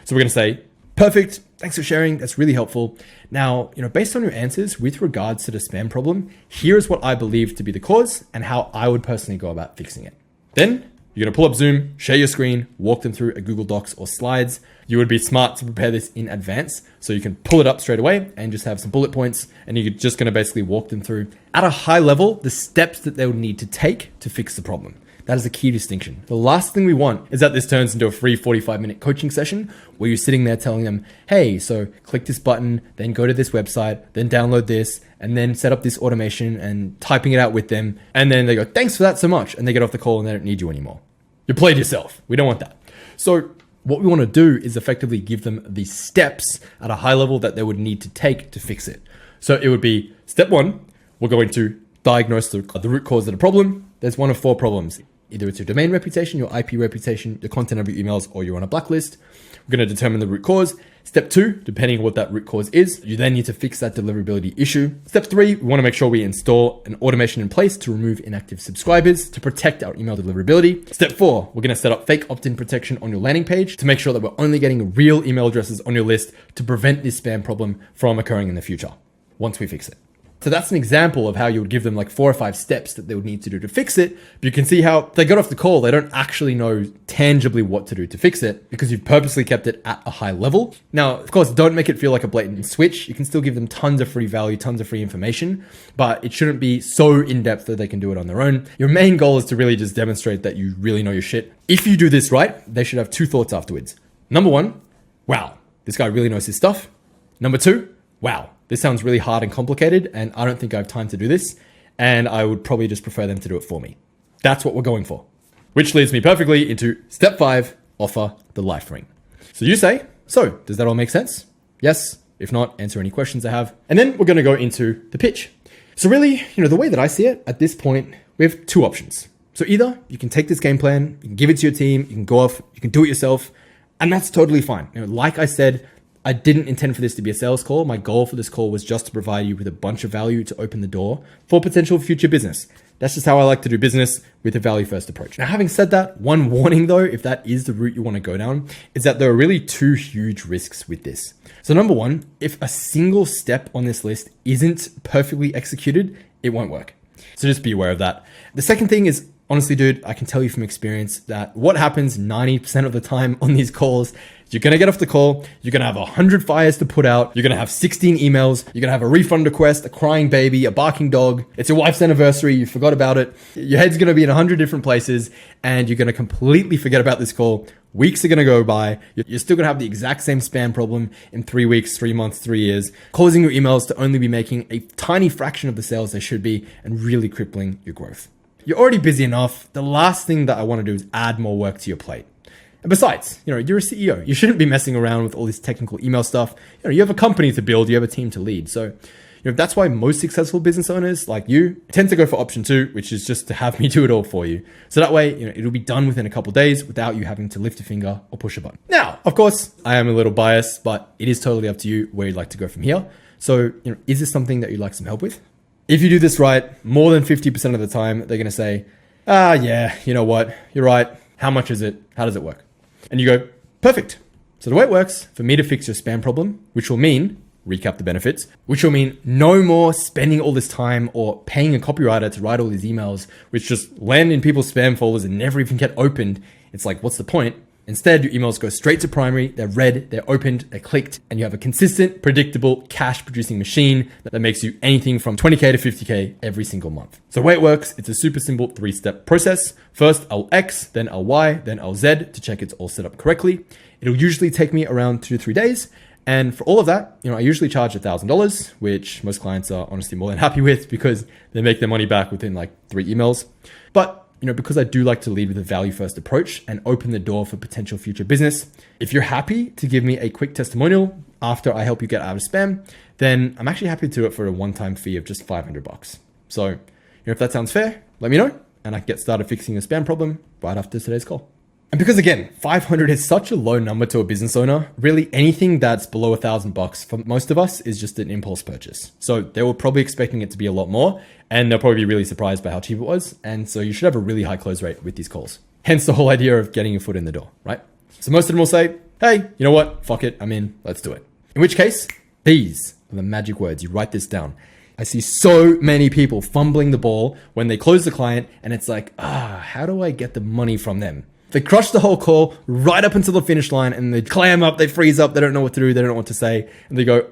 So we're going to say, perfect. Thanks for sharing. That's really helpful. Now, based on your answers with regards to the spam problem, here's what I believe to be the cause and how I would personally go about fixing it. Then you're going to pull up Zoom, share your screen, walk them through a Google Docs or slides. You would be smart to prepare this in advance so you can pull it up straight away and just have some bullet points. And you're just going to basically walk them through at a high level, the steps that they would need to take to fix the problem. That is a key distinction. The last thing we want is that this turns into a free 45-minute coaching session where you're sitting there telling them, hey, so click this button, then go to this website, then download this, and then set up this automation and typing it out with them. And then they go, thanks for that so much. And they get off the call and they don't need you anymore. You played yourself. We don't want that. So what we want to do is effectively give them the steps at a high level that they would need to take to fix it. So it would be step 1, we're going to diagnose the root cause of the problem. There's one of 4 problems. Either it's your domain reputation, your IP reputation, the content of your emails, or you're on a blacklist. We're going to determine the root cause. Step 2, depending on what that root cause is, you then need to fix that deliverability issue. Step 3, we want to make sure we install an automation in place to remove inactive subscribers to protect our email deliverability. Step 4, we're going to set up fake opt-in protection on your landing page to make sure that we're only getting real email addresses on your list to prevent this spam problem from occurring in the future once we fix it. So that's an example of how you would give them like 4 or 5 steps that they would need to do to fix it. But you can see how they got off the call. They don't actually know tangibly what to do to fix it because you've purposely kept it at a high level. Now, of course, don't make it feel like a blatant switch. You can still give them tons of free value, tons of free information, but it shouldn't be so in-depth that they can do it on their own. Your main goal is to really just demonstrate that you really know your shit. If you do this right, they should have 2 thoughts afterwards. Number 1, wow, this guy really knows his stuff. Number 2, wow, this sounds really hard and complicated, and I don't think I have time to do this, and I would probably just prefer them to do it for me. That's what we're going for. Which leads me perfectly into step 5, offer the life ring. So you say, so does that all make sense? Yes. If not, answer any questions I have. And then we're going to go into the pitch. So really, the way that I see it at this point, we have 2 options. So either you can take this game plan, you can give it to your team, you can go off, you can do it yourself, and that's totally fine. Like I said, I didn't intend for this to be a sales call. My goal for this call was just to provide you with a bunch of value to open the door for potential future business. That's just how I like to do business, with a value first approach. Now, having said that, one warning though, if that is the route you want to go down, is that there are really 2 huge risks with this. So number 1, if a single step on this list isn't perfectly executed, it won't work. So just be aware of that. The second thing is, honestly, dude, I can tell you from experience that what happens 90% of the time on these calls, you're going to get off the call, you're going to have 100 fires to put out, you're going to have 16 emails, you're going to have a refund request, a crying baby, a barking dog, it's your wife's anniversary, you forgot about it, your head's going to be in 100 different places, and you're going to completely forget about this call. Weeks are going to go by, you're still going to have the exact same spam problem in 3 weeks, 3 months, 3 years, causing your emails to only be making a tiny fraction of the sales they should be, and really crippling your growth. You're already busy enough. The last thing that I want to do is add more work to your plate. And besides, you're a CEO. You shouldn't be messing around with all this technical email stuff. You have a company to build, you have a team to lead. So, that's why most successful business owners like you tend to go for option 2, which is just to have me do it all for you. So that way, it'll be done within a couple of days without you having to lift a finger or push a button. Now, of course, I am a little biased, but it is totally up to you where you'd like to go from here. So, is this something that you'd like some help with? If you do this right, more than 50% of the time, they're going to say, yeah, you know what? You're right. How much is it? How does it work? And you go, perfect. So the way it works, for me to fix your spam problem, which will mean, recap the benefits, which will mean no more spending all this time or paying a copywriter to write all these emails, which just land in people's spam folders and never even get opened. It's like, what's the point? Instead, your emails go straight to primary, they're read, they're opened, they're clicked, and you have a consistent, predictable, cash-producing machine that makes you anything from 20K to 50K every single month. So the way it works, it's a super simple 3-step process. First, I'll X, then I'll Y, then I'll Z to check it's all set up correctly. It'll usually take me around 2 to 3 days. And for all of that, I usually charge $1,000, which most clients are honestly more than happy with because they make their money back within like 3 emails. But because I do like to lead with a value first approach and open the door for potential future business, if you're happy to give me a quick testimonial after I help you get out of spam, then I'm actually happy to do it for a one-time fee of just $500. So, if that sounds fair, let me know and I can get started fixing your spam problem right after today's call. And because again, 500 is such a low number to a business owner, really anything that's below $1,000 for most of us is just an impulse purchase. So they were probably expecting it to be a lot more, and they'll probably be really surprised by how cheap it was. And so you should have a really high close rate with these calls. Hence the whole idea of getting your foot in the door, right? So most of them will say, hey, you know what? Fuck it. I'm in. Let's do it. In which case, these are the magic words. You write this down. I see so many people fumbling the ball when they close the client and it's like, how do I get the money from them? They crush the whole call right up until the finish line and they clam up, they freeze up, they don't know what to do, they don't know what to say. And they go,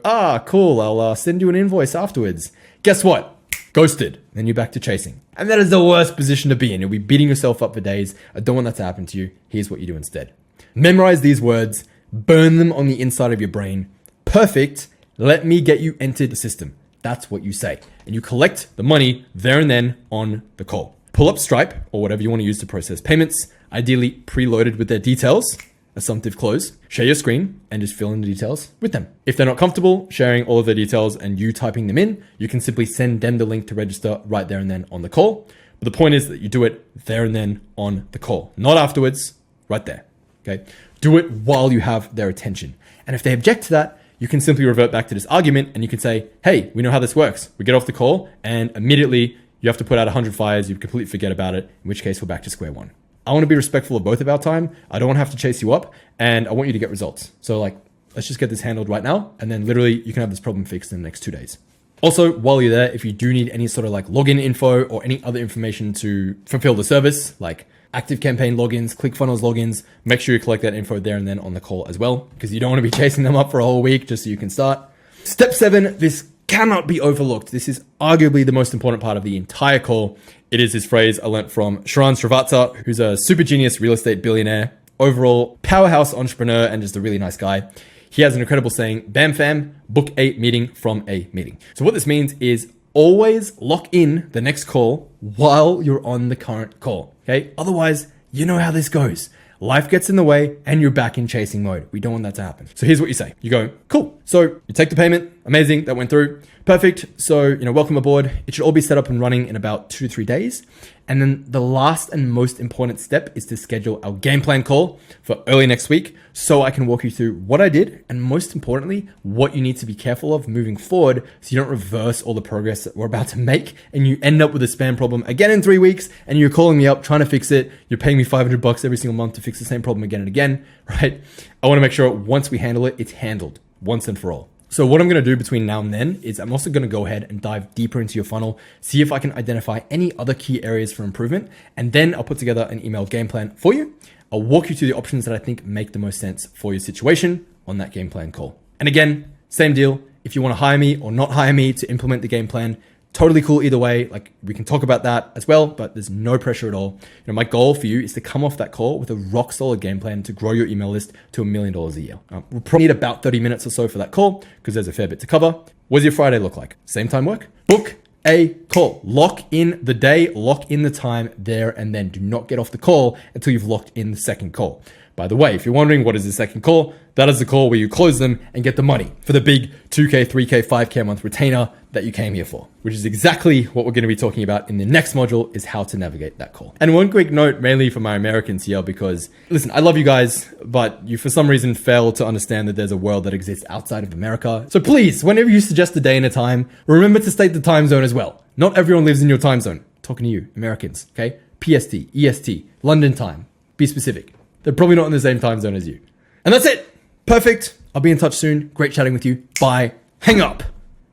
cool, I'll send you an invoice afterwards. Guess what? Ghosted. Then you're back to chasing. And that is the worst position to be in. You'll be beating yourself up for days. I don't want that to happen to you. Here's what you do instead. Memorize these words, burn them on the inside of your brain. Perfect. Let me get you entered the system. That's what you say. And you collect the money there and then on the call. Pull up Stripe or whatever you want to use to process payments, ideally preloaded with their details, assumptive close, share your screen and just fill in the details with them. If they're not comfortable sharing all of their details and you typing them in, you can simply send them the link to register right there and then on the call. But the point is that you do it there and then on the call, not afterwards, right there. Okay. Do it while you have their attention. And if they object to that, you can simply revert back to this argument and you can say, hey, we know how this works. We get off the call and immediately you have to put out 100 fires. You completely forget about it, in which case we're back to square one. I want to be respectful of both of our time. I don't want to have to chase you up and I want you to get results. So let's just get this handled right now. And then literally you can have this problem fixed in the next 2 days. Also, while you're there, if you do need any sort of login info or any other information to fulfill the service, like ActiveCampaign logins, ClickFunnels logins, make sure you collect that info there and then on the call as well, because you don't want to be chasing them up for a whole week just so you can start. Step 7, this cannot be overlooked. This is arguably the most important part of the entire call. It is this phrase I learned from Sharon Srivatsa, who's a super genius real estate billionaire, overall powerhouse entrepreneur, and just a really nice guy. He has an incredible saying, bam fam, book a meeting from a meeting. So what this means is always lock in the next call while you're on the current call. Okay. Otherwise, you know how this goes. Life gets in the way and you're back in chasing mode. We don't want that to happen. So here's what you say. You go, cool. So you take the payment. Amazing. That went through. Perfect. So, welcome aboard. It should all be set up and running in about 2 to 3 days. And then the last and most important step is to schedule our game plan call for early next week so I can walk you through what I did and most importantly, what you need to be careful of moving forward so you don't reverse all the progress that we're about to make and you end up with a spam problem again in 3 weeks and you're calling me up trying to fix it. You're paying me $500 every single month to fix the same problem again and again, right? I want to make sure once we handle it, it's handled once and for all. So what I'm going to do between now and then is I'm also going to go ahead and dive deeper into your funnel, see if I can identify any other key areas for improvement, and then I'll put together an email game plan for you. I'll walk you through the options that I think make the most sense for your situation on that game plan call. And again, same deal. If you want to hire me or not hire me to implement the game plan, totally cool either way. We can talk about that as well, but there's no pressure at all. My goal for you is to come off that call with a rock solid game plan to grow your email list to $1 million a year. We'll probably need about 30 minutes or so for that call because there's a fair bit to cover. What does your Friday look like? Same time work? Book a call. Lock in the day, lock in the time there, and then do not get off the call until you've locked in the second call. By the way, if you're wondering what is the second call, that is the call where you close them and get the money for the big 2K, 3K, 5K a month retainer that you came here for, which is exactly what we're going to be talking about in the next module is how to navigate that call. And one quick note, mainly for my Americans here, because listen, I love you guys, but you for some reason fail to understand that there's a world that exists outside of America. So please, whenever you suggest a day and a time, remember to state the time zone as well. Not everyone lives in your time zone. Talking to you, Americans, okay? PST, EST, London time. Be specific. They're probably not in the same time zone as you. And that's it. Perfect. I'll be in touch soon. Great chatting with you. Bye. Hang up.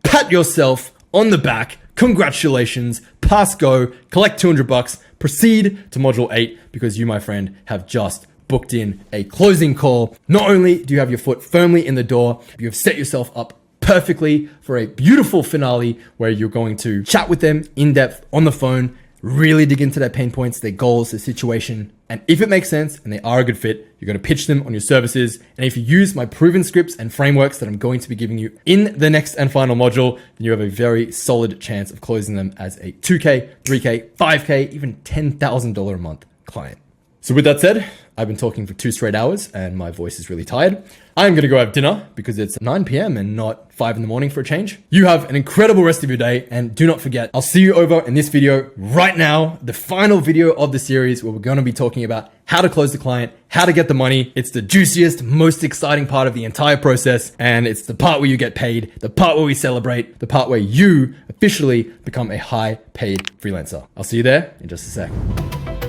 Pat yourself on the back. Congratulations. Pass go. Collect $200. Proceed to module 8 because you, my friend, have just booked in a closing call. Not only do you have your foot firmly in the door, you have set yourself up perfectly for a beautiful finale where you're going to chat with them in depth on the phone, really dig into their pain points, their goals, their situation. And if it makes sense and they are a good fit, you're going to pitch them on your services. And if you use my proven scripts and frameworks that I'm going to be giving you in the next and final module, then you have a very solid chance of closing them as a 2K, 3K, 5K, even $10,000 a month client. So with that said, I've been talking for 2 straight hours and my voice is really tired. I'm gonna go have dinner because it's 9 p.m. and not 5 in the morning for a change. You have an incredible rest of your day, and do not forget, I'll see you over in this video right now, the final video of the series where we're gonna be talking about how to close the client, how to get the money. It's the juiciest, most exciting part of the entire process, and it's the part where you get paid, the part where we celebrate, the part where you officially become a high paid freelancer. I'll see you there in just a sec.